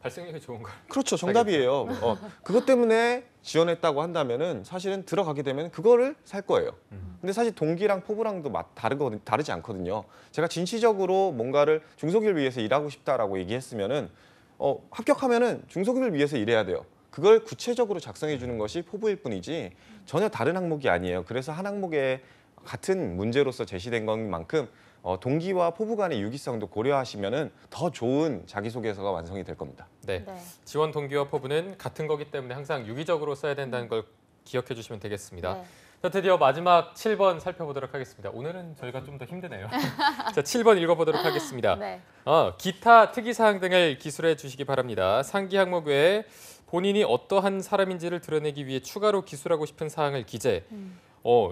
발색력이 좋은 걸. 그렇죠. 정답이에요. 그것 때문에 지원했다고 한다면은 사실은 들어가게 되면 그거를 살 거예요. 근데 사실 동기랑 포부랑도 다르지 않거든요. 제가 진취적으로 뭔가를 중소기업을 위해서 일하고 싶다라고 얘기했으면은 합격하면은 중소기업을 위해서 일해야 돼요. 그걸 구체적으로 작성해 주는 것이 포부일 뿐이지 전혀 다른 항목이 아니에요. 그래서 한 항목에 같은 문제로서 제시된 것 만큼 동기와 포부 간의 유기성도 고려하시면은 더 좋은 자기소개서가 완성이 될 겁니다. 네. 네. 지원 동기와 포부는 같은 거기 때문에 항상 유기적으로 써야 된다는 걸 기억해 주시면 되겠습니다. 네. 자, 드디어 마지막 7번 살펴보도록 하겠습니다. 오늘은 저희가 좀 더 힘드네요. 자, 7번 읽어보도록 하겠습니다. 네. 기타 특이사항 등을 기술해 주시기 바랍니다. 상기 항목 외에 본인이 어떠한 사람인지를 드러내기 위해 추가로 기술하고 싶은 사항을 기재.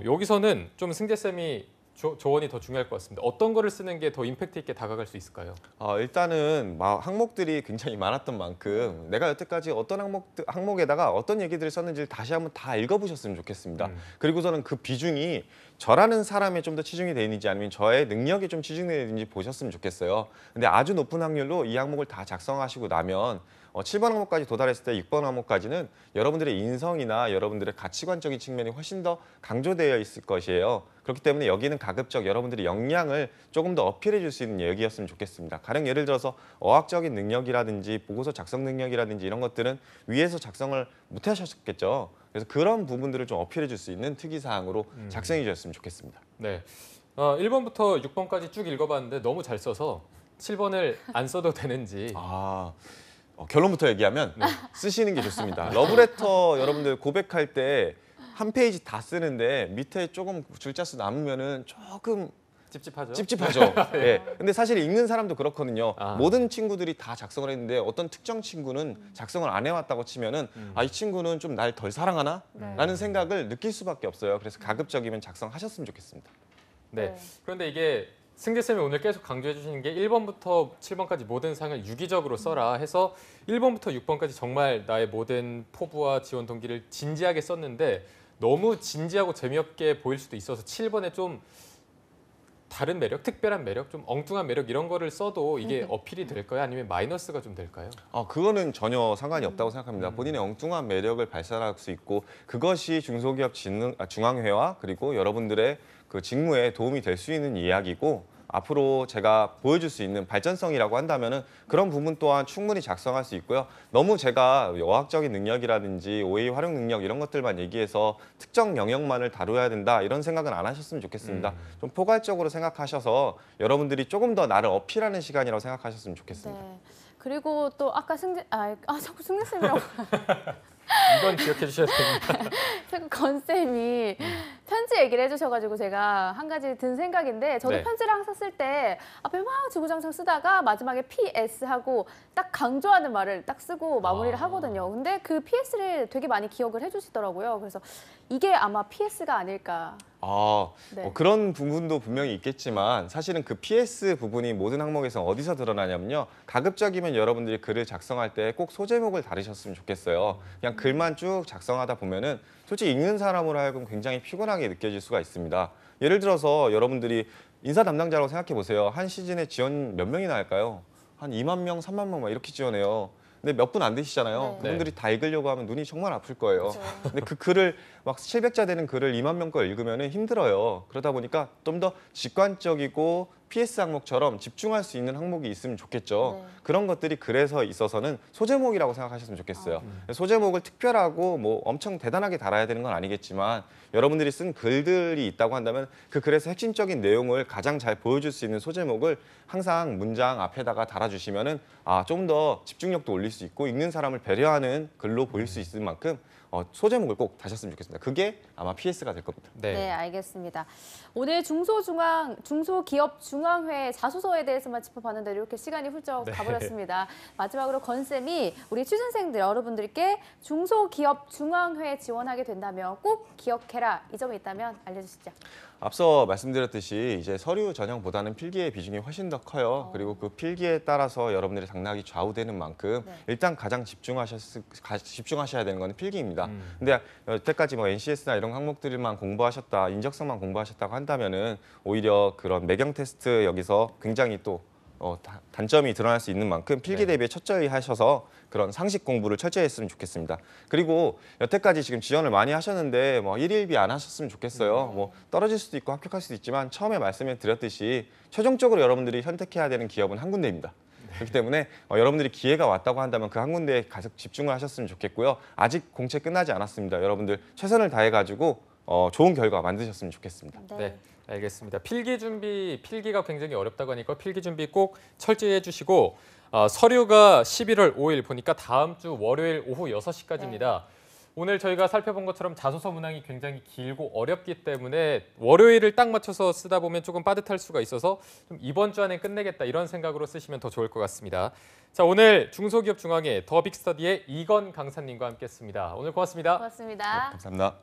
여기서는 좀 승재쌤이 조언이 더 중요할 것 같습니다. 어떤 거를 쓰는 게 더 임팩트 있게 다가갈 수 있을까요? 일단은 항목들이 굉장히 많았던 만큼 내가 여태까지 어떤 항목에다가 어떤 얘기들을 썼는지를 다시 한번 다 읽어보셨으면 좋겠습니다. 그리고서는 그 비중이 저라는 사람에 좀 더 치중이 되어 있는지 아니면 저의 능력에 좀 치중되어 있는지 보셨으면 좋겠어요. 근데 아주 높은 확률로 이 항목을 다 작성하시고 나면 7번 항목까지 도달했을 때 6번 항목까지는 여러분들의 인성이나 여러분들의 가치관적인 측면이 훨씬 더 강조되어 있을 것이에요. 그렇기 때문에 여기는 가급적 여러분들의 역량을 조금 더 어필해 줄 수 있는 얘기였으면 좋겠습니다. 가령 예를 들어서 어학적인 능력이라든지 보고서 작성 능력이라든지 이런 것들은 위에서 작성을 못 하셨겠죠. 그래서 그런 부분들을 좀 어필해 줄 수 있는 특이사항으로 작성해 주셨으면 좋겠습니다. 네. 1번부터 6번까지 쭉 읽어봤는데 너무 잘 써서 7번을 안 써도 되는지. 결론부터 얘기하면 쓰시는 게 좋습니다. 러브레터 여러분들 고백할 때 한 페이지 다 쓰는데 밑에 조금 줄자 수 남으면은 조금 찝찝하죠. 찝찝하죠. 예. 근데 사실 읽는 사람도 그렇거든요. 아. 모든 친구들이 다 작성을 했는데 어떤 특정 친구는 작성을 안 해왔다고 치면은 아, 이 친구는 좀 날 덜 사랑하나? 네. 라는 생각을 느낄 수밖에 없어요. 그래서 가급적이면 작성하셨으면 좋겠습니다. 네. 네. 그런데 이게 승재쌤이 오늘 계속 강조해 주시는 게 1번부터 7번까지 모든 사항을 유기적으로 써라 해서 1번부터 6번까지 정말 나의 모든 포부와 지원 동기를 진지하게 썼는데 너무 진지하고 재미없게 보일 수도 있어서 7번에 좀 다른 매력, 특별한 매력, 좀 엉뚱한 매력 이런 거를 써도 이게 어필이 될까요? 아니면 마이너스가 좀 될까요? 그거는 전혀 상관이 없다고 생각합니다. 본인의 엉뚱한 매력을 발산할 수 있고 그것이 중소기업 중앙회와 그리고 여러분들의 그 직무에 도움이 될 수 있는 이야기고 앞으로 제가 보여줄 수 있는 발전성이라고 한다면은 그런 부분 또한 충분히 작성할 수 있고요. 너무 제가 어학적인 능력이라든지 OA 활용 능력 이런 것들만 얘기해서 특정 영역만을 다뤄야 된다 이런 생각은 안 하셨으면 좋겠습니다. 좀 포괄적으로 생각하셔서 여러분들이 조금 더 나를 어필하는 시간이라고 생각하셨으면 좋겠습니다. 네. 그리고 또 아까 자꾸 승재쌤이라고 이건 기억해 주셔야 됩니다. 자꾸 건쌤이 편지 얘기를 해주셔가지고 제가 한 가지 든 생각인데 저도 네. 편지를 항상 쓸 때 앞에 막 지구장창 쓰다가 마지막에 PS 하고 딱 강조하는 말을 딱 쓰고 마무리를 하거든요. 근데 그 PS를 되게 많이 기억을 해주시더라고요. 그래서 이게 아마 PS가 아닐까. 네. 그런 부분도 분명히 있겠지만 사실은 그 PS 부분이 모든 항목에서 어디서 드러나냐면요. 가급적이면 여러분들이 글을 작성할 때 꼭 소제목을 다루셨으면 좋겠어요. 그냥 글만 쭉 작성하다 보면은 솔직히 읽는 사람으로 하여금 굉장히 피곤하게 느껴질 수가 있습니다. 예를 들어서 여러분들이 인사 담당자라고 생각해 보세요. 한 시즌에 지원 몇 명이나 할까요? 한 2만 명, 3만 명 막 이렇게 지원해요. 근데 몇 분 안 되시잖아요. 네. 그분들이 다 읽으려고 하면 눈이 정말 아플 거예요. 그렇죠. 근데 그 글을 막 700자 되는 글을 2만 명 거 읽으면 힘들어요. 그러다 보니까 좀 더 직관적이고 PS 항목처럼 집중할 수 있는 항목이 있으면 좋겠죠. 네. 그런 것들이 글에서 있어서는 소제목이라고 생각하셨으면 좋겠어요. 소제목을 특별하고 뭐 엄청 대단하게 달아야 되는 건 아니겠지만 여러분들이 쓴 글들이 있다고 한다면 그 글에서 핵심적인 내용을 가장 잘 보여줄 수 있는 소제목을 항상 문장 앞에다가 달아주시면은 좀 더 집중력도 올릴 수 있고 읽는 사람을 배려하는 글로 보일 수 있을 만큼 소제목을 꼭 다셨으면 좋겠습니다. 그게 아마 PS가 될 겁니다. 네, 알겠습니다. 오늘 중소기업 중앙회 자소서에 대해서만 짚어봤는데 이렇게 시간이 훌쩍 가버렸습니다. 마지막으로 건쌤이 우리 취준생들 여러분들께 중소기업 중앙회 지원하게 된다면 꼭 기억해라. 이 점이 있다면 알려주시죠. 앞서 말씀드렸듯이 이제 서류 전형보다는 필기의 비중이 훨씬 더 커요. 그리고 그 필기에 따라서 여러분들의 당락이 좌우되는 만큼 일단 가장 집중하셔야 되는 건 필기입니다. 근데 여태까지 뭐 NCS나 이런 항목들만 공부하셨다, 인적성만 공부하셨다고 한다면은 오히려 그런 매경 테스트 여기서 굉장히 또 단점이 드러날 수 있는 만큼 필기 대비에 철저히 하셔서 그런 상식 공부를 철저히 했으면 좋겠습니다. 그리고 여태까지 지금 지원을 많이 하셨는데 뭐 일일비 안 하셨으면 좋겠어요. 뭐 떨어질 수도 있고 합격할 수도 있지만 처음에 말씀을 드렸듯이 최종적으로 여러분들이 선택해야 되는 기업은 한 군데입니다. 그렇기 때문에 여러분들이 기회가 왔다고 한다면 그 한 군데에 가서 집중을 하셨으면 좋겠고요. 아직 공채 끝나지 않았습니다. 여러분들 최선을 다해가지고 좋은 결과 만드셨으면 좋겠습니다. 네, 알겠습니다. 필기가 굉장히 어렵다고 하니까 필기 준비 꼭 철저히 해주시고 서류가 11월 5일 보니까 다음 주 월요일 오후 6시까지입니다. 오늘 저희가 살펴본 것처럼 자소서 문항이 굉장히 길고 어렵기 때문에 월요일을 딱 맞춰서 쓰다 보면 조금 빠듯할 수가 있어서 좀 이번 주 안에 끝내겠다 이런 생각으로 쓰시면 더 좋을 것 같습니다. 자, 오늘 중소기업 중앙회 더 빅스터디의 이건 강사님과 함께했습니다. 오늘 고맙습니다. 고맙습니다. 감사합니다.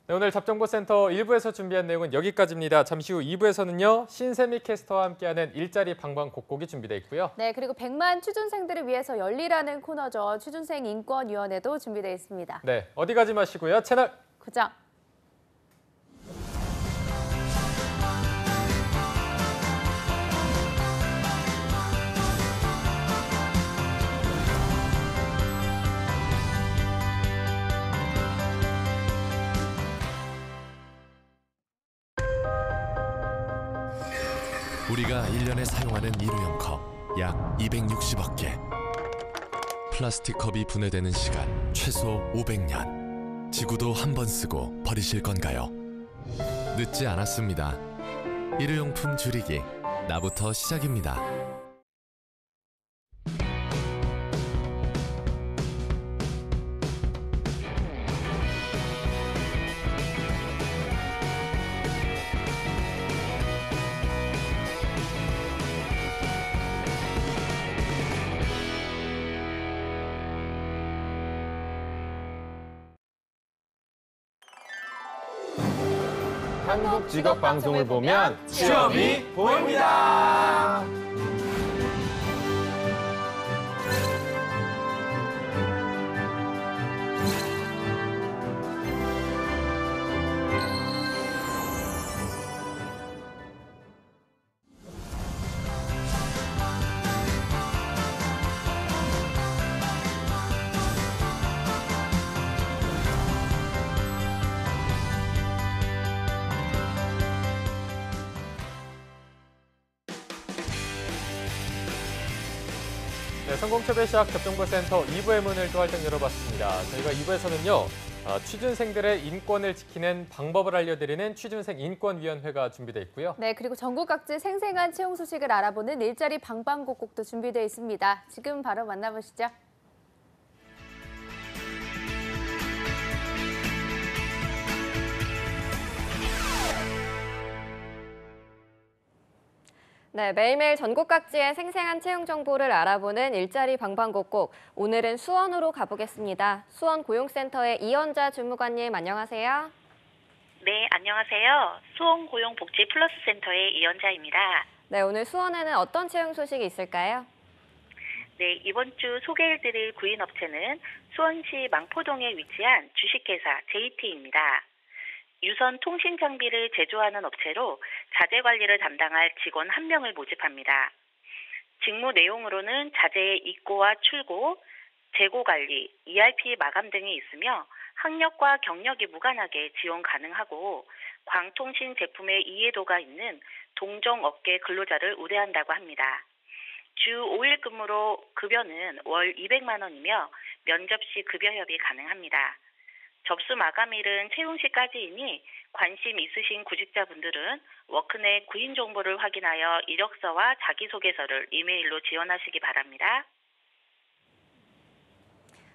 네, 오늘 잡정보센터 1부에서 준비한 내용은 여기까지입니다. 잠시 후 2부에서는요. 신세미 캐스터와 함께하는 일자리 방방 곡곡이 준비되어 있고요. 네, 그리고 100만 취준생들을 위해서 열리라는 코너죠. 취준생 인권위원회도 준비되어 있습니다. 네, 어디 가지 마시고요. 채널 고정. 우리가 1년에 사용하는 일회용 컵 약 260억 개. 플라스틱 컵이 분해되는 시간 최소 500년. 지구도 한 번 쓰고 버리실 건가요? 늦지 않았습니다. 일회용품 줄이기, 나부터 시작입니다. 한국 직업 방송을 보면 취업이 보입니다. 네, 성공취업의 시작 접종부센터 2부의 문을 또 활짝 열어봤습니다. 저희가 2부에서는요. 취준생들의 인권을 지키는 방법을 알려드리는 취준생 인권위원회가 준비되어 있고요. 네, 그리고 전국 각지 생생한 채용 소식을 알아보는 일자리 방방곡곡도 준비되어 있습니다. 지금 바로 만나보시죠. 네, 매일매일 전국 각지의 생생한 채용 정보를 알아보는 일자리 방방곡곡. 오늘은 수원으로 가보겠습니다. 수원 고용센터의 이연자 주무관님 안녕하세요. 네, 안녕하세요. 수원고용복지 플러스센터의 이연자입니다. 네, 오늘 수원에는 어떤 채용 소식이 있을까요? 네, 이번 주 소개해드릴 구인업체는 수원시 망포동에 위치한 주식회사 JT입니다. 유선 통신 장비를 제조하는 업체로 자재 관리를 담당할 직원 1명을 모집합니다. 직무 내용으로는 자재의 입고와 출고, 재고 관리, ERP 마감 등이 있으며 학력과 경력이 무관하게 지원 가능하고 광통신 제품의 이해도가 있는 동종업계 근로자를 우대한다고 합니다. 주 5일 근무로 급여는 월 200만 원이며 면접 시 급여 협의 가능합니다. 접수 마감일은 채용 시까지이니 관심 있으신 구직자분들은 워크넷 구인 정보를 확인하여 이력서와 자기소개서를 이메일로 지원하시기 바랍니다.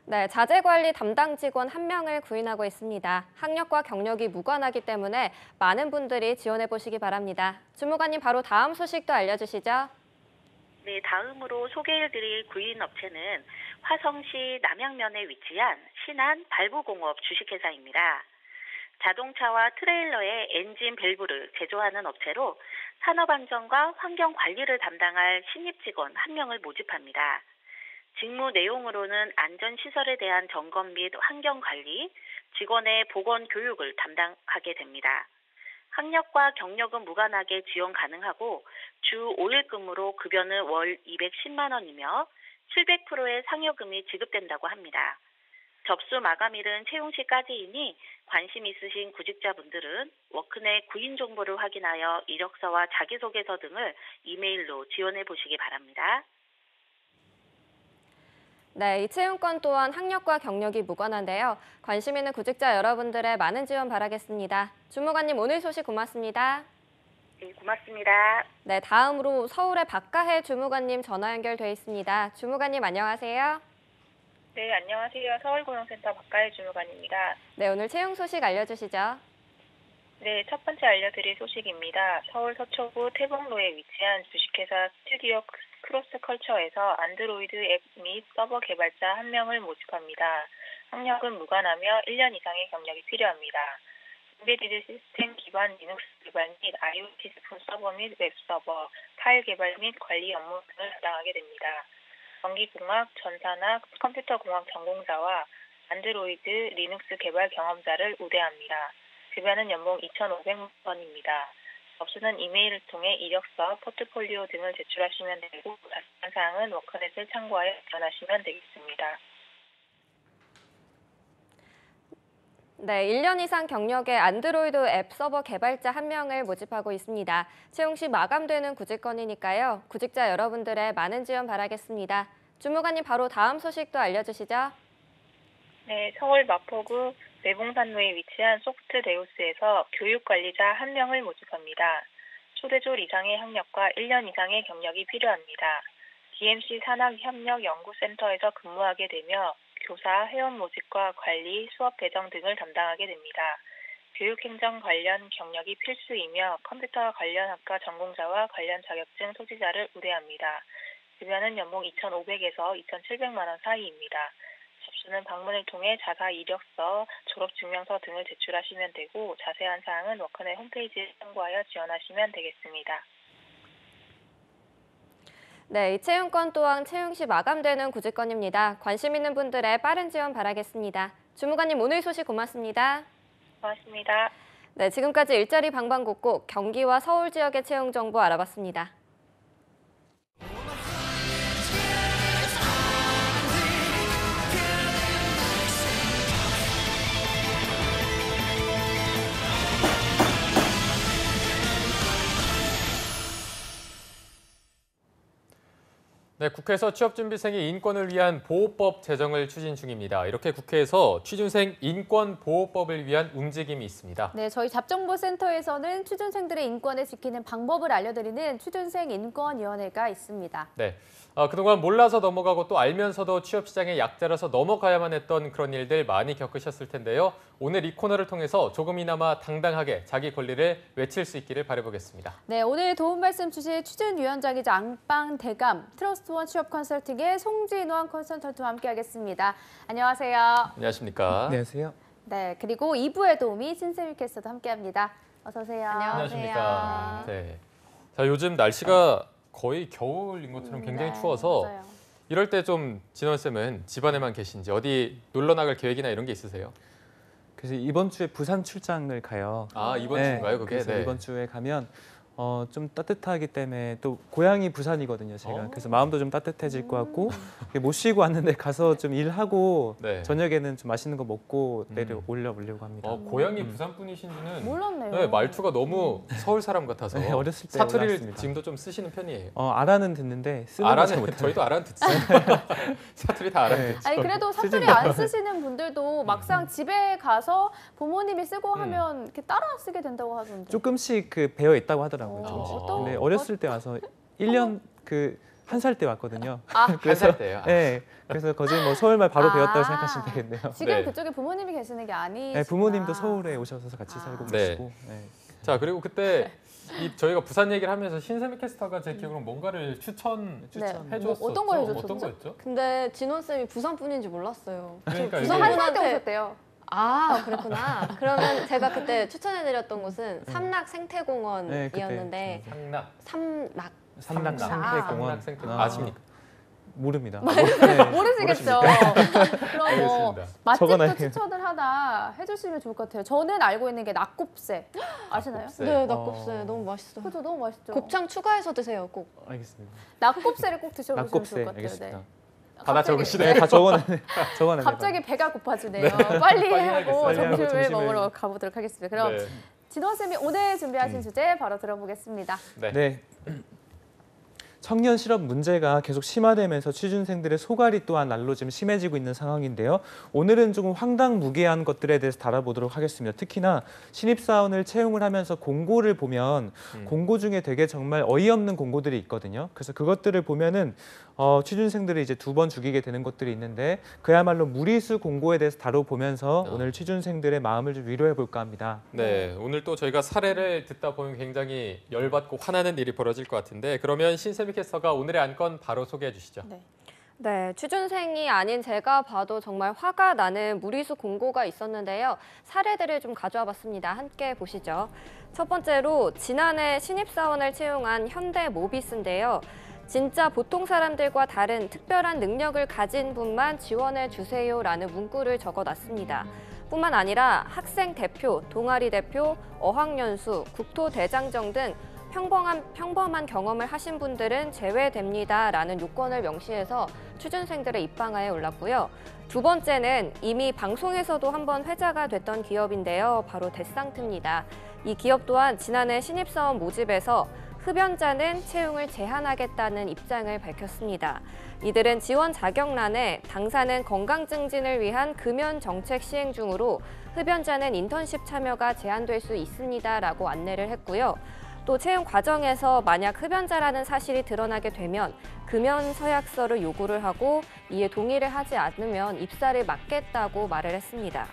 네, 자재 관리 담당 직원 1명을 구인하고 있습니다. 학력과 경력이 무관하기 때문에 많은 분들이 지원해 보시기 바랍니다. 주무관님 바로 다음 소식도 알려주시죠. 네, 다음으로 소개해드릴 구인 업체는 화성시 남양면에 위치한 신한 발부공업 주식회사입니다. 자동차와 트레일러의 엔진 밸브를 제조하는 업체로 산업안전과 환경관리를 담당할 신입 직원 1명을 모집합니다. 직무 내용으로는 안전시설에 대한 점검 및 환경관리, 직원의 보건교육을 담당하게 됩니다. 학력과 경력은 무관하게 지원 가능하고 주 5일 근무로 급여는 월 210만 원이며 700%의 상여금이 지급된다고 합니다. 접수 마감일은 채용 시까지이니 관심 있으신 구직자분들은 워크넷 구인 정보를 확인하여 이력서와 자기소개서 등을 이메일로 지원해 보시기 바랍니다. 네, 이 채용권 또한 학력과 경력이 무관한데요. 관심 있는 구직자 여러분들의 많은 지원 바라겠습니다. 주무관님 오늘 소식 고맙습니다. 네, 고맙습니다. 네, 다음으로 서울의 박가혜 주무관님 전화 연결돼 있습니다. 주무관님 안녕하세요. 네, 안녕하세요. 서울고용센터 박가혜 주무관입니다. 네, 오늘 채용 소식 알려주시죠. 네, 첫 번째 알려드릴 소식입니다. 서울 서초구 태봉로에 위치한 주식회사 스튜디오 크로스컬처에서 안드로이드 앱 및 서버 개발자 1명을 모집합니다. 학력은 무관하며 1년 이상의 경력이 필요합니다. 인베디드 시스템 기반 리눅스 개발 및 IoT 제품 서버 및 웹서버, 파일 개발 및 관리 업무 등을 담당하게 됩니다. 전기공학, 전산학, 컴퓨터공학 전공자와 안드로이드, 리눅스 개발 경험자를 우대합니다. 급여는 연봉 2,500만 원입니다. 접수는 이메일을 통해 이력서, 포트폴리오 등을 제출하시면 되고 자세한 사항은 워크넷을 참고하여 전하시면 되겠습니다. 네, 1년 이상 경력의 안드로이드 앱 서버 개발자 1명을 모집하고 있습니다. 채용 시 마감되는 구직건이니까요. 구직자 여러분들의 많은 지원 바라겠습니다. 주무관님 바로 다음 소식도 알려주시죠. 네, 서울 마포구 내봉산로에 위치한 소프트데우스에서 교육관리자 1명을 모집합니다. 초대졸 이상의 학력과 1년 이상의 경력이 필요합니다. DMC 산학협력연구센터에서 근무하게 되며 교사, 회원 모집과 관리, 수업 배정 등을 담당하게 됩니다. 교육행정 관련 경력이 필수이며 컴퓨터 관련 학과 전공자와 관련 자격증 소지자를 우대합니다. 급여는 연봉 2,500에서 2,700만 원 사이입니다. 접수는 또는 방문을 통해 자사 이력서, 졸업증명서 등을 제출하시면 되고 자세한 사항은 워크넷 홈페이지에 참고하여 지원하시면 되겠습니다. 네, 이 채용권 또한 채용 시 마감되는 구직건입니다. 관심 있는 분들의 빠른 지원 바라겠습니다. 주무관님 오늘 소식 고맙습니다. 고맙습니다. 네, 지금까지 일자리 방방곡곡 경기와 서울 지역의 채용 정보 알아봤습니다. 네, 국회에서 취업준비생의 인권을 위한 보호법 제정을 추진 중입니다. 이렇게 국회에서 취준생 인권보호법을 위한 움직임이 있습니다. 네, 저희 잡정보센터에서는 취준생들의 인권을 지키는 방법을 알려드리는 취준생 인권위원회가 있습니다. 네, 그동안 몰라서 넘어가고 또 알면서도 취업시장의 약자라서 넘어가야만 했던 그런 일들 많이 겪으셨을 텐데요. 오늘 이 코너를 통해서 조금이나마 당당하게 자기 권리를 외칠 수 있기를 바라보겠습니다. 네, 오늘 도움 말씀 주실 취준위원장이자 앙빵대감 트러스트원 취업 컨설팅의 송진원 컨설턴트와 함께하겠습니다. 안녕하세요. 안녕하십니까? 안녕하세요. 네, 그리고 2부의 도우미 신세미 캐스터도 함께합니다. 어서 오세요. 안녕하십니까? 네. 자, 요즘 날씨가 거의 겨울인 것처럼 굉장히 네, 추워서 맞아요. 이럴 때 좀 진원 쌤은 집안에만 계신지 어디 놀러 나갈 계획이나 이런 게 있으세요? 그래서 이번 주에 부산 출장을 가요. 아, 이번 주인가요, 그게? 그래서 네. 이번 주에 가면 좀 따뜻하기 때문에 또 고향이 부산이거든요, 제가. 그래서 마음도 좀 따뜻해질 것 같고 못 쉬고 왔는데 가서 좀 일하고 네. 저녁에는 좀 맛있는 거 먹고 올려보려고 합니다. 고향이 부산 분이신지는 몰랐네요. 네, 말투가 너무 서울 사람 같아서 네, 어렸을 때 사투리를 올라왔습니다. 지금도 좀 쓰시는 편이에요. 알아는 듣는데 쓰는 거 잘 알아는 못해요. 저희도 알아는 듣죠. 사투리 다 알아는 네. 듣죠. 아니 그래도 사투리 안 쓰시는 분들도 막상 집에 가서 부모님이 쓰고 하면 이렇게 따라 쓰게 된다고 하던데. 조금씩 그 배어 있다고 하더라고요. 어떤- 근데 어렸을 때 와서 1년 한 살 때 왔거든요. 한살 때요. 네, 그래서 거기 뭐 서울말 바로 아. 배웠다고 생각하시면 되겠네요. 지금 네. 그쪽에 부모님이 계시는 게 아니시구나. 네, 부모님도 서울에 오셔서 같이 살고 네. 계시고. 네. 자, 그리고 그때 저희가 부산 얘기를 하면서 신세미 캐스터가 제 기억으로 뭔가를 추천해줬었죠. 뭐 어떤 거 해줬었죠? 어떤 거였죠? 근데 진원 쌤이 부산 분인지 몰랐어요. 그러니까 부산 이게- 한 살 때 분한테 오셨대요. 아, 그랬구나. 그러면 제가 그때 추천해드렸던 곳은 삼락 생태공원이었는데 상락. 삼락. 삼락 상락. 생태공원 생태공원. 아십니까? 모릅니다. 모르시겠죠. 그럼 뭐 알겠습니다. 맛집도 적어놔야겠네요. 추천을 하나 해주시면 좋을 것 같아요. 저는 알고 있는 게 낙곱새 아시나요? 낙곱새. 네, 낙곱새 너무 맛있어요. 그죠, 너무 맛있죠. 곱창 추가해서 드세요, 꼭. 알겠습니다. 낙곱새를 꼭 드셔보시면 좋을 낙곱새 것 같아요. 알겠습니다. 네. 다 갑자기- 적으시네. 네, 다 적어내. 갑자기 배가 고파지네요. 빨리 하고 빨리 하고 점심을 점심을. 먹으러 가보도록 하겠습니다. 그럼 네. 진원 쌤이 오늘 준비하신 주제 바로 들어보겠습니다. 네. 네. 청년 실업 문제가 계속 심화되면서 취준생들의 소갈이 또한 날로 지금 심해지고 있는 상황인데요. 오늘은 조금 황당무계한 것들에 대해서 다뤄보도록 하겠습니다. 특히나 신입사원을 채용을 하면서 공고를 보면 공고 중에 되게 정말 어이없는 공고들이 있거든요. 그래서 그것들을 보면은 취준생들이 이제 2번 죽이게 되는 것들이 있는데 그야말로 무리수 공고에 대해서 다뤄보면서 오늘 취준생들의 마음을 좀 위로해 볼까 합니다. 네, 오늘 또 저희가 사례를 듣다 보면 굉장히 열받고 화나는 일이 벌어질 것 같은데 그러면 신세미 캐스터가 오늘의 안건 바로 소개해 주시죠. 네. 네, 취준생이 아닌 제가 봐도 정말 화가 나는 무리수 공고가 있었는데요. 사례들을 좀 가져와 봤습니다. 함께 보시죠. 첫 번째로 지난해 신입사원을 채용한 현대모비스인데요. 진짜 보통 사람들과 다른 특별한 능력을 가진 분만 지원해 주세요라는 문구를 적어놨습니다. 뿐만 아니라 학생 대표, 동아리 대표, 어학연수, 국토대장정 등 평범한 경험을 하신 분들은 제외됩니다라는 요건을 명시해서 취준생들의 입방아에 올랐고요. 두 번째는 이미 방송에서도 한번 회자가 됐던 기업인데요. 바로 데상트입니다. 이 기업 또한 지난해 신입사원 모집에서 흡연자는 채용을 제한하겠다는 입장을 밝혔습니다. 이들은 지원 자격란에 당사는 건강 증진을 위한 금연 정책 시행 중으로 흡연자는 인턴십 참여가 제한될 수 있습니다라고 안내를 했고요. 또 채용 과정에서 만약 흡연자라는 사실이 드러나게 되면 금연 서약서를 요구를 하고 이에 동의를 하지 않으면 입사를 막겠다고 말을 했습니다.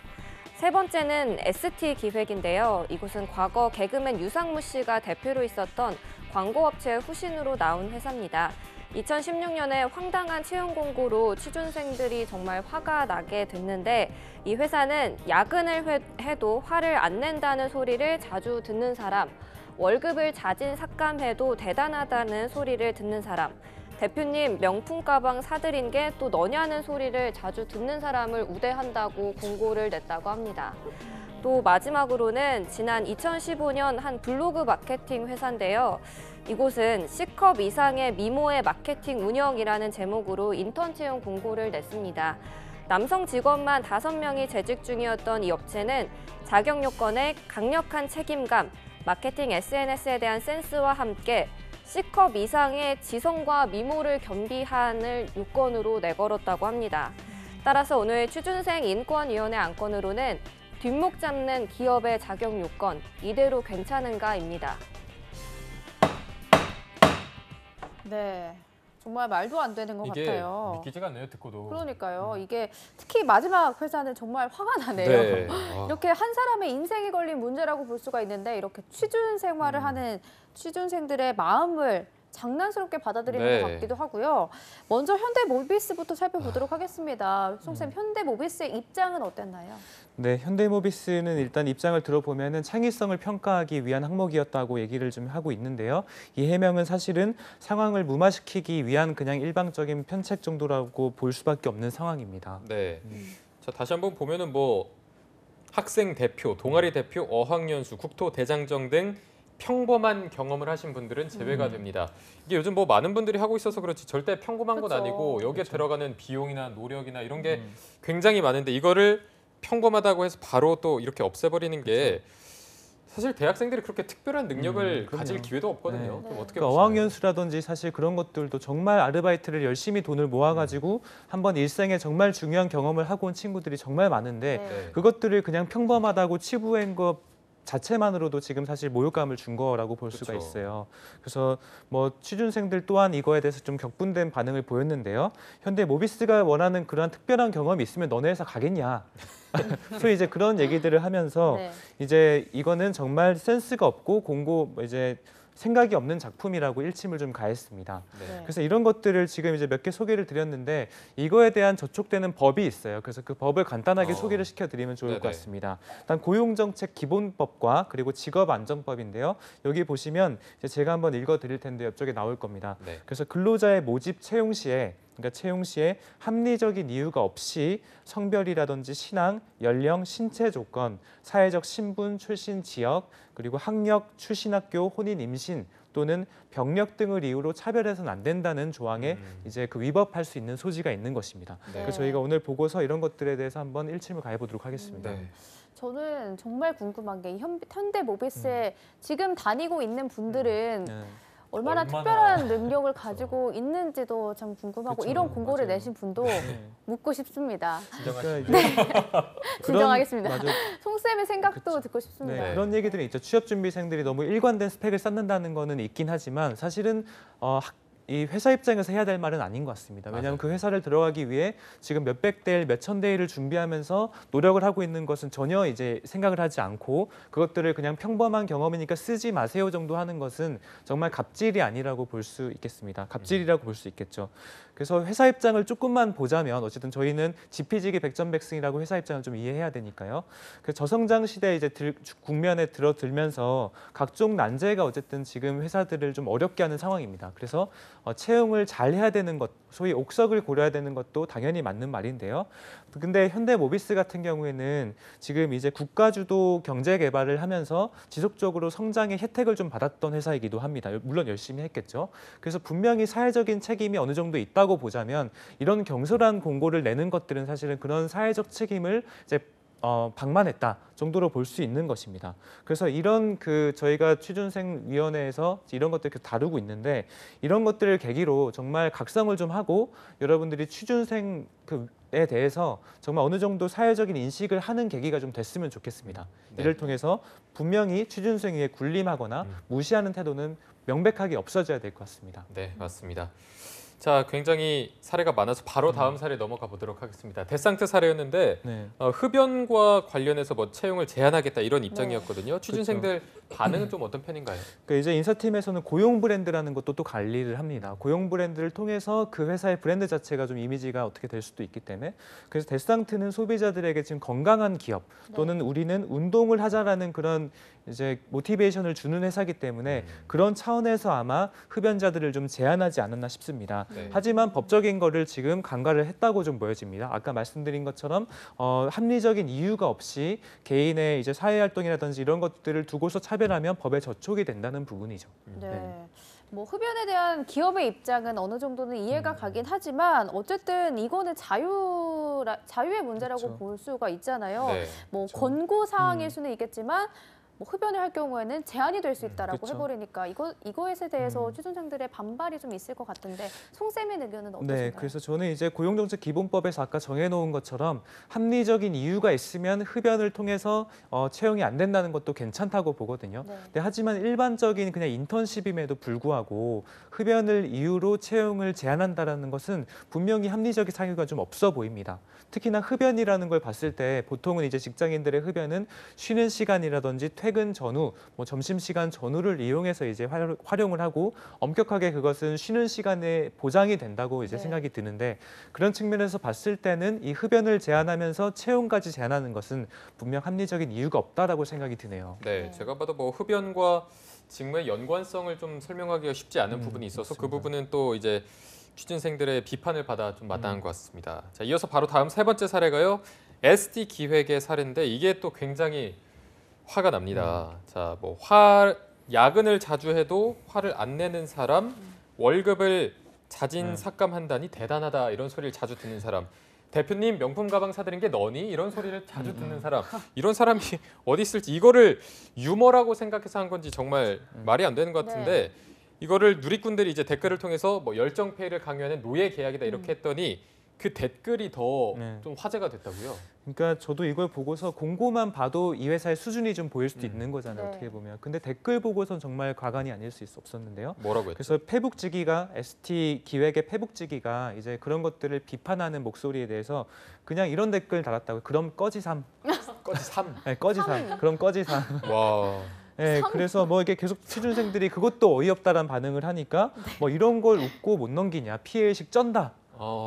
세 번째는 ST 기획인데요. 이곳은 과거 개그맨 유상무 씨가 대표로 있었던 광고업체의 후신으로 나온 회사입니다. 2016년에 황당한 채용 공고로 취준생들이 정말 화가 나게 됐는데 이 회사는 야근을 해도 화를 안 낸다는 소리를 자주 듣는 사람, 월급을 자진 삭감해도 대단하다는 소리를 듣는 사람, 대표님 명품 가방 사드린 게 또 너냐는 소리를 자주 듣는 사람을 우대한다고 공고를 냈다고 합니다. 또 마지막으로는 지난 2015년 한 블로그 마케팅 회사인데요. 이곳은 C컵 이상의 미모의 마케팅 운영이라는 제목으로 인턴 채용 공고를 냈습니다. 남성 직원만 5명이 재직 중이었던 이 업체는 자격 요건에 강력한 책임감, 마케팅 SNS에 대한 센스와 함께 C컵 이상의 지성과 미모를 겸비하는 요건으로 내걸었다고 합니다. 따라서 오늘 취준생 인권위원회 안건으로는 뒷목 잡는 기업의 자격 요건, 이대로 괜찮은가입니다. 네. 정말 말도 안 되는 것 이게 같아요. 믿기지가 않네요, 듣고도. 그러니까요. 이게 특히 마지막 회사는 정말 화가 나네요. 네. 이렇게 한 사람의 인생이 걸린 문제라고 볼 수가 있는데 이렇게 취준 생활을 하는 취준생들의 마음을 장난스럽게 받아들이는 네. 것 같기도 하고요. 먼저 현대모비스부터 살펴보도록 하겠습니다. 송쌤, 현대모비스의 입장은 어땠나요? 네, 현대모비스는 일단 입장을 들어보면은 창의성을 평가하기 위한 항목이었다고 얘기를 좀 하고 있는데요. 이 해명은 사실은 상황을 무마시키기 위한 그냥 일방적인 편책 정도라고 볼 수밖에 없는 상황입니다. 네. 자, 다시 한번 보면은 뭐 학생 대표, 동아리 대표, 어학연수, 국토대장정 등 평범한 경험을 하신 분들은 제외가 됩니다. 이게 요즘 뭐 많은 분들이 하고 있어서 그렇지 절대 평범한 건 그쵸. 아니고 여기에 들어가는 비용이나 노력이나 이런 게 굉장히 많은데 이거를 평범하다고 해서 바로 또 이렇게 없애버리는 게 사실 대학생들이 그렇게 특별한 능력을 가질 기회도 없거든요. 네. 그럼 어떻게 그러니까 보시나요? 어학연수라든지 사실 그런 것들도 정말 아르바이트를 열심히 돈을 모아가지고 한번 일생에 정말 중요한 경험을 하고 온 친구들이 정말 많은데 네. 그것들을 그냥 평범하다고 치부한 것 자체만으로도 지금 사실 모욕감을 준 거라고 볼 수가 그쵸. 있어요. 그래서 뭐 취준생들 또한 이거에 대해서 좀 격분된 반응을 보였는데요. 현대모비스가 원하는 그러한 특별한 경험이 있으면 너네 회사 가겠냐. 소위 이제 그런 얘기들을 하면서 네. 이제 이거는 정말 센스가 없고 공고 이제 생각이 없는 작품이라고 일침을 좀 가했습니다. 네. 그래서 이런 것들을 지금 이제 몇 개 소개를 드렸는데 이거에 대한 저촉되는 법이 있어요. 그래서 그 법을 간단하게 소개를 시켜드리면 좋을 것 네네. 같습니다. 일단 고용정책 기본법과 그리고 직업안정법인데요. 여기 보시면 이제 제가 한번 읽어드릴 텐데 옆쪽에 나올 겁니다. 네. 그래서 근로자의 모집 채용 시에 그러니까 채용 시에 합리적인 이유가 없이 성별이라든지 신앙, 연령, 신체 조건, 사회적 신분, 출신 지역, 그리고 학력, 출신 학교, 혼인, 임신 또는 병력 등을 이유로 차별해서는 안 된다는 조항에 이제 그 위법할 수 있는 소지가 있는 것입니다. 네. 그래서 저희가 오늘 보고서 이런 것들에 대해서 한번 일침을 가해보도록 하겠습니다. 네. 저는 정말 궁금한 게 현대모비스에 지금 다니고 있는 분들은 네. 얼마나 특별한 능력을 가지고 있는지도 참 궁금하고 그쵸, 이런 공고를 맞아요. 내신 분도 네. 묻고 싶습니다. 진정하시죠. 진정하겠습니다. 맞아요. 송쌤의 생각도 듣고 싶습니다. 네, 그런 얘기들이 있죠. 취업준비생들이 너무 일관된 스펙을 쌓는다는 거는 있긴 하지만 사실은 이 회사 입장에서 해야 될 말은 아닌 것 같습니다. 왜냐하면 그 회사를 들어가기 위해 지금 몇백 대 일, 몇천 대 일을 준비하면서 노력을 하고 있는 것은 전혀 이제 생각을 하지 않고 그것들을 그냥 평범한 경험이니까 쓰지 마세요 정도 하는 것은 정말 갑질이 아니라고 볼 수 있겠습니다. 갑질이라고 볼 수 있겠죠. 그래서 회사 입장을 조금만 보자면 어쨌든 저희는 지피지기 백전백승이라고 회사 입장을 좀 이해해야 되니까요. 그 저성장 시대에 이제 국면에 들어들면서 각종 난제가 어쨌든 지금 회사들을 좀 어렵게 하는 상황입니다. 그래서 채용을 잘 해야 되는 것, 소위 옥석을 고려해야 되는 것도 당연히 맞는 말인데요. 근데 현대모비스 같은 경우에는 지금 이제 국가주도 경제 개발을 하면서 지속적으로 성장의 혜택을 좀 받았던 회사이기도 합니다. 물론 열심히 했겠죠. 그래서 분명히 사회적인 책임이 어느 정도 있다고 보자면 이런 경솔한 공고를 내는 것들은 사실은 그런 사회적 책임을 이제 방만했다 정도로 볼 수 있는 것입니다. 그래서 이런 저희가 취준생위원회에서 이런 것들을 다루고 있는데 이런 것들을 계기로 정말 각성을 좀 하고 여러분들이 취준생에 대해서 정말 어느 정도 사회적인 인식을 하는 계기가 좀 됐으면 좋겠습니다. 네. 이를 통해서 분명히 취준생에 군림하거나 무시하는 태도는 명백하게 없어져야 될 것 같습니다. 네, 맞습니다. 자, 굉장히 사례가 많아서 바로 다음 사례 넘어가 보도록 하겠습니다. 데상트 사례였는데 네. 흡연과 관련해서 뭐 채용을 제한하겠다 이런 입장이었거든요. 취준생들 반응은 좀 어떤 편인가요? 그러니까 이제 인사팀에서는 고용 브랜드라는 것도 또 관리를 합니다. 고용 브랜드를 통해서 그 회사의 브랜드 자체가 좀 이미지가 어떻게 될 수도 있기 때문에 그래서 데상트는 소비자들에게 지금 건강한 기업 또는 우리는 운동을 하자라는 그런 이제 모티베이션을 주는 회사이기 때문에 그런 차원에서 아마 흡연자들을 좀 제한하지 않았나 싶습니다. 네. 하지만 법적인 거를 지금 간과를 했다고 좀 보여집니다. 아까 말씀드린 것처럼 합리적인 이유가 없이 개인의 이제 사회 활동이라든지 이런 것들을 두고서 차별하면 법에 저촉이 된다는 부분이죠. 네. 뭐 흡연에 대한 기업의 입장은 어느 정도는 이해가 가긴 하지만 어쨌든 이거는 자유의 문제라고 그렇죠. 볼 수가 있잖아요. 네. 뭐 그렇죠. 권고 사항일 수는 있겠지만 뭐 흡연을 할 경우에는 제한이 될 수 있다라고 그렇죠. 해버리니까 이거에 대해서 취준생들의 반발이 좀 있을 것 같은데 송 쌤의 의견은 어떠신가요? 네, 그래서 저는 이제 고용정책기본법에서 아까 정해놓은 것처럼 합리적인 이유가 있으면 흡연을 통해서 채용이 안 된다는 것도 괜찮다고 보거든요. 네. 근데 하지만 일반적인 그냥 인턴십임에도 불구하고 흡연을 이유로 채용을 제한한다는 것은 분명히 합리적인 사유가 좀 없어 보입니다. 특히나 흡연이라는 걸 봤을 때 보통은 이제 직장인들의 흡연은 쉬는 시간이라든지 퇴근 전후, 뭐 점심시간 전후를 이용해서 이제 활용을 하고 엄격하게 그것은 쉬는 시간에 보장이 된다고 이제 네. 생각이 드는데 그런 측면에서 봤을 때는 이 흡연을 제한하면서 채용까지 제한하는 것은 분명 합리적인 이유가 없다라고 생각이 드네요. 네, 제가 봐도 뭐 흡연과 직무의 연관성을 좀 설명하기가 쉽지 않은 부분이 있어서 그 맞습니다. 부분은 또 이제 취준생들의 비판을 받아 좀 마땅한 것 같습니다. 자, 이어서 바로 다음 세 번째 사례가요. SD 기획의 사례인데 이게 또 굉장히 화가 납니다. 자, 뭐 야근을 자주 해도 화를 안 내는 사람, 월급을 자진 삭감한다니 대단하다 이런 소리를 자주 듣는 사람. 대표님 명품 가방 사드린 게 너니? 이런 소리를 자주 듣는 사람. 이런 사람이 어디 있을지 이거를 유머라고 생각해서 한 건지 정말 말이 안 되는 것 같은데 이거를 누리꾼들이 이제 댓글을 통해서 뭐 열정페이를 강요하는 노예 계약이다 이렇게 했더니 그 댓글이 더 좀 화제가 됐다고요. 그러니까 저도 이걸 보고서 공고만 봐도 이 회사의 수준이 좀 보일 수도 있는 거잖아요. 네. 어떻게 보면. 근데 댓글 보고선 정말 과간이 아닐 수 없었는데요. 뭐라고 했죠? 그래서 페북지기가 ST 기획의 페북지기가 이제 그런 것들을 비판하는 목소리에 대해서 그냥 이런 댓글 달았다고. 그럼 꺼지삼. 꺼지 3. 네, 꺼지삼. 그럼 꺼지삼. 와. 네, 그래서 뭐 이게 계속 취준생들이 그것도 어이없다라는 반응을 하니까 뭐 이런 걸 웃고 못 넘기냐. 피해의식 쩐다.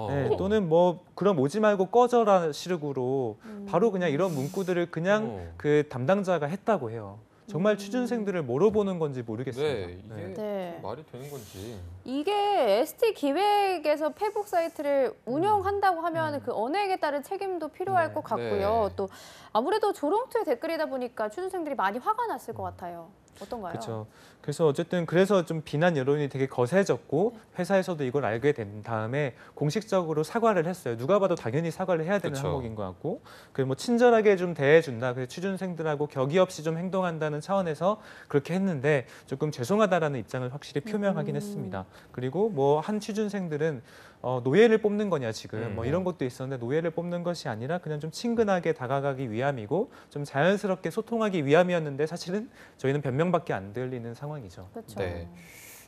네, 또는 뭐 그럼 오지 말고 꺼져라 식으로 바로 그냥 이런 문구들을 그냥 그 담당자가 했다고 해요. 정말 취준생들을 뭐로 보는 건지 모르겠습니다. 네, 이게 네. 말이 되는 건지. 이게 ST 기획에서 페북 사이트를 운영한다고 하면 그 언행에 따른 책임도 필요할 네. 것 같고요. 네. 또 아무래도 조롱투의 댓글이다 보니까 취준생들이 많이 화가 났을 것 같아요. 어떤가요? 그렇죠. 그래서 어쨌든 그래서 좀 비난 여론이 되게 거세졌고 회사에서도 이걸 알게 된 다음에 공식적으로 사과를 했어요. 누가 봐도 당연히 사과를 해야 되는 그쵸. 항목인 것 같고, 그 뭐 친절하게 좀 대해준다. 그래서 취준생들하고 격의 없이 좀 행동한다는 차원에서 그렇게 했는데 조금 죄송하다라는 입장을 확실히 표명하긴 했습니다. 그리고 뭐 한 취준생들은 노예를 뽑는 거냐 지금 뭐 이런 것도 있었는데 노예를 뽑는 것이 아니라 그냥 좀 친근하게 다가가기 위함이고 좀 자연스럽게 소통하기 위함이었는데 사실은 저희는 변명밖에 안 들리는 상황이죠. 그렇죠. 네.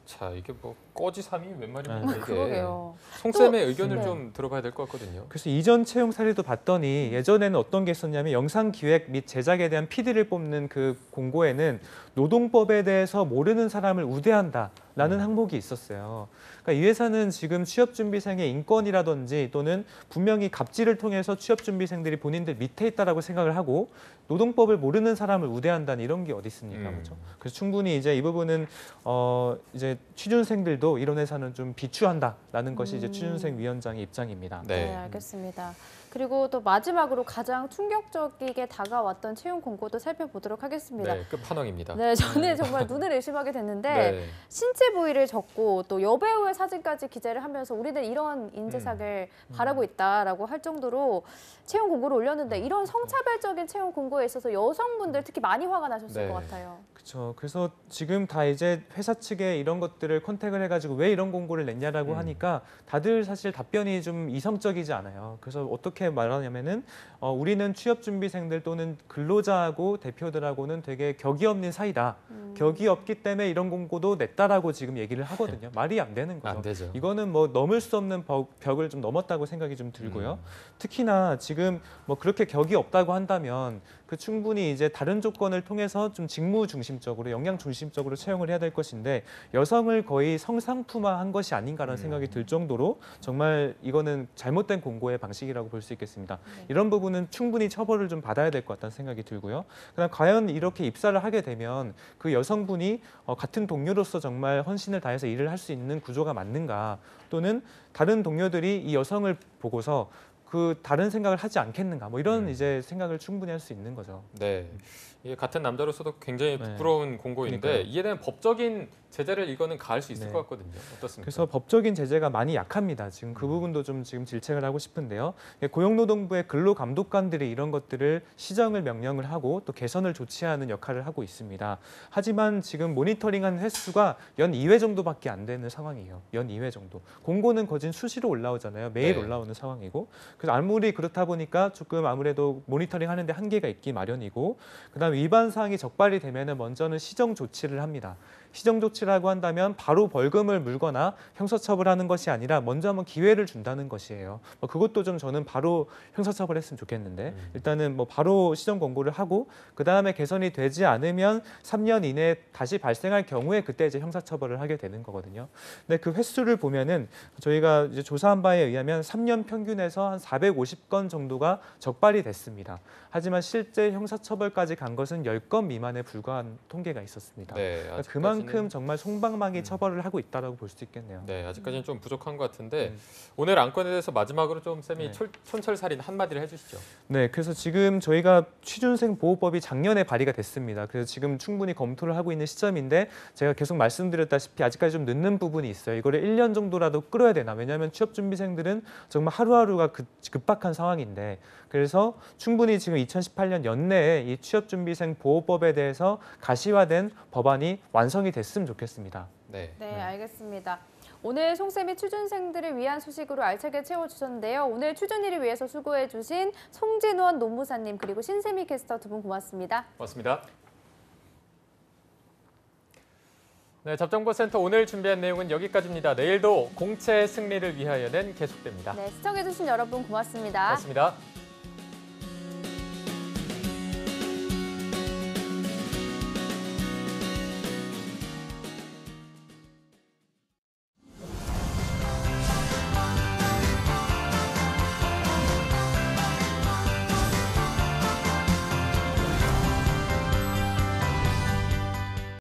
자, 이게 뭐 꺼지 3이 웬 말입니까 이게. 그러게요. 송쌤의 의견을 네. 좀 들어봐야 될 것 같거든요. 그래서 이전 채용 사례도 봤더니 예전에는 어떤 게 있었냐면 영상 기획 및 제작에 대한 PD를 뽑는 그 공고에는 노동법에 대해서 모르는 사람을 우대한다라는 항목이 있었어요. 그러니까 이 회사는 지금 취업준비생의 인권이라든지 또는 분명히 갑질을 통해서 취업준비생들이 본인들 밑에 있다라고 생각을 하고 노동법을 모르는 사람을 우대한다는 이런 게 어디 있습니까, 그렇죠? 그래서 충분히 이제 이 부분은 이제 취준생들도 이런 회사는 좀 비추한다라는 것이 이제 취준생 위원장의 입장입니다. 네, 알겠습니다. 그리고 또 마지막으로 가장 충격적이게 다가왔던 채용 공고도 살펴보도록 하겠습니다. 네, 끝판왕입니다. 네, 저는 정말 눈을 의심하게 됐는데 네. 신체 부위를 적고 또 여배우의 사진까지 기재를 하면서 우리는 이런 인재상을 바라고 있다라고 할 정도로 채용 공고를 올렸는데 이런 성차별적인 채용 공고에 있어서 여성분들 특히 많이 화가 나셨을 네. 것 같아요. 그렇죠. 그래서 지금 다 이제 회사 측에 이런 것들을 컨택을 해가지고 왜 이런 공고를 냈냐라고 하니까 다들 사실 답변이 좀 이성적이지 않아요. 그래서 어떻게 말하냐면은 우리는 취업준비생들 또는 근로자하고 대표들하고는 되게 격이 없는 사이다. 격이 없기 때문에 이런 공고도 냈다라고 지금 얘기를 하거든요. 말이 안 되는 거죠. 안 되죠. 이거는 뭐 넘을 수 없는 벽을 좀 넘었다고 생각이 좀 들고요. 특히나 지금 뭐 그렇게 격이 없다고 한다면 그 충분히 이제 다른 조건을 통해서 좀 직무 중심적으로 영양 중심적으로 채용을 해야 될 것인데 여성을 거의 성상품화한 것이 아닌가라는 생각이 들 정도로 정말 이거는 잘못된 공고의 방식이라고 볼 수 있겠습니다. 이런 부분은 충분히 처벌을 좀 받아야 될 것 같다는 생각이 들고요. 그다음 과연 이렇게 입사를 하게 되면 그 여성분이 같은 동료로서 정말 헌신을 다해서 일을 할 수 있는 구조가 맞는가 또는 다른 동료들이 이 여성을 보고서 그 다른 생각을 하지 않겠는가 뭐 이런 이제 생각을 충분히 할 수 있는 거죠. 네, 이게 같은 남자로서도 굉장히 네. 부끄러운 공고인데 그러니까요. 이에 대한 법적인 제재를 이거는 가할 수 있을 네. 것 같거든요. 어떻습니까? 그래서 법적인 제재가 많이 약합니다. 지금 그 부분도 좀 지금 질책을 하고 싶은데요. 고용노동부의 근로감독관들이 이런 것들을 시정을 명령을 하고 또 개선을 조치하는 역할을 하고 있습니다. 하지만 지금 모니터링한 횟수가 연 2회 정도밖에 안 되는 상황이에요. 연 2회 정도. 공고는 거진 수시로 올라오잖아요. 매일 네. 올라오는 상황이고. 그래서 아무리 그렇다 보니까 조금 아무래도 모니터링 하는데 한계가 있기 마련이고 그다음 위반 사항이 적발이 되면은 먼저는 시정 조치를 합니다. 시정 조치라고 한다면 바로 벌금을 물거나 형사처벌하는 것이 아니라 먼저 한번 기회를 준다는 것이에요. 그것도 좀 저는 바로 형사처벌했으면 좋겠는데 일단은 뭐 바로 시정 권고를 하고 그 다음에 개선이 되지 않으면 3년 이내에 다시 발생할 경우에 그때 이제 형사처벌을 하게 되는 거거든요. 근데 그 횟수를 보면은 저희가 이제 조사한 바에 의하면 3년 평균에서 한 450건 정도가 적발이 됐습니다. 하지만 실제 형사처벌까지 간 것은 10건 미만에 불과한 통계가 있었습니다. 네, 그러니까 아직까지는- 그만큼 정말 손방망이 처벌을 하고 있다고 볼 수 있겠네요. 네, 아직까지는 좀 부족한 것 같은데 오늘 안건에 대해서 마지막으로 좀 쌤이 네. 촌철살인 한마디를 해주시죠. 네, 그래서 지금 저희가 취준생 보호법이 작년에 발의가 됐습니다. 그래서 지금 충분히 검토를 하고 있는 시점인데 제가 계속 말씀드렸다시피 아직까지 좀 늦는 부분이 있어요. 이거를 1년 정도라도 끌어야 되나? 왜냐하면 취업준비생들은 정말 하루하루가 급박한 상황인데 그래서 충분히 지금 2018년 연내에 이 취업준비생 보호법에 대해서 가시화된 법안이 완성이 됐으면 좋겠습니다. 네. 네, 알겠습니다. 오늘 송쌤이 취준생들을 위한 소식으로 알차게 채워주셨는데요. 오늘 취준일을 위해서 수고해주신 송진원 노무사님 그리고 신세미 캐스터 두 분 고맙습니다. 고맙습니다. 네, 잡정보센터 오늘 준비한 내용은 여기까지입니다. 내일도 공채 승리를 위하여는 계속됩니다. 네, 시청해주신 여러분 고맙습니다. 고맙습니다.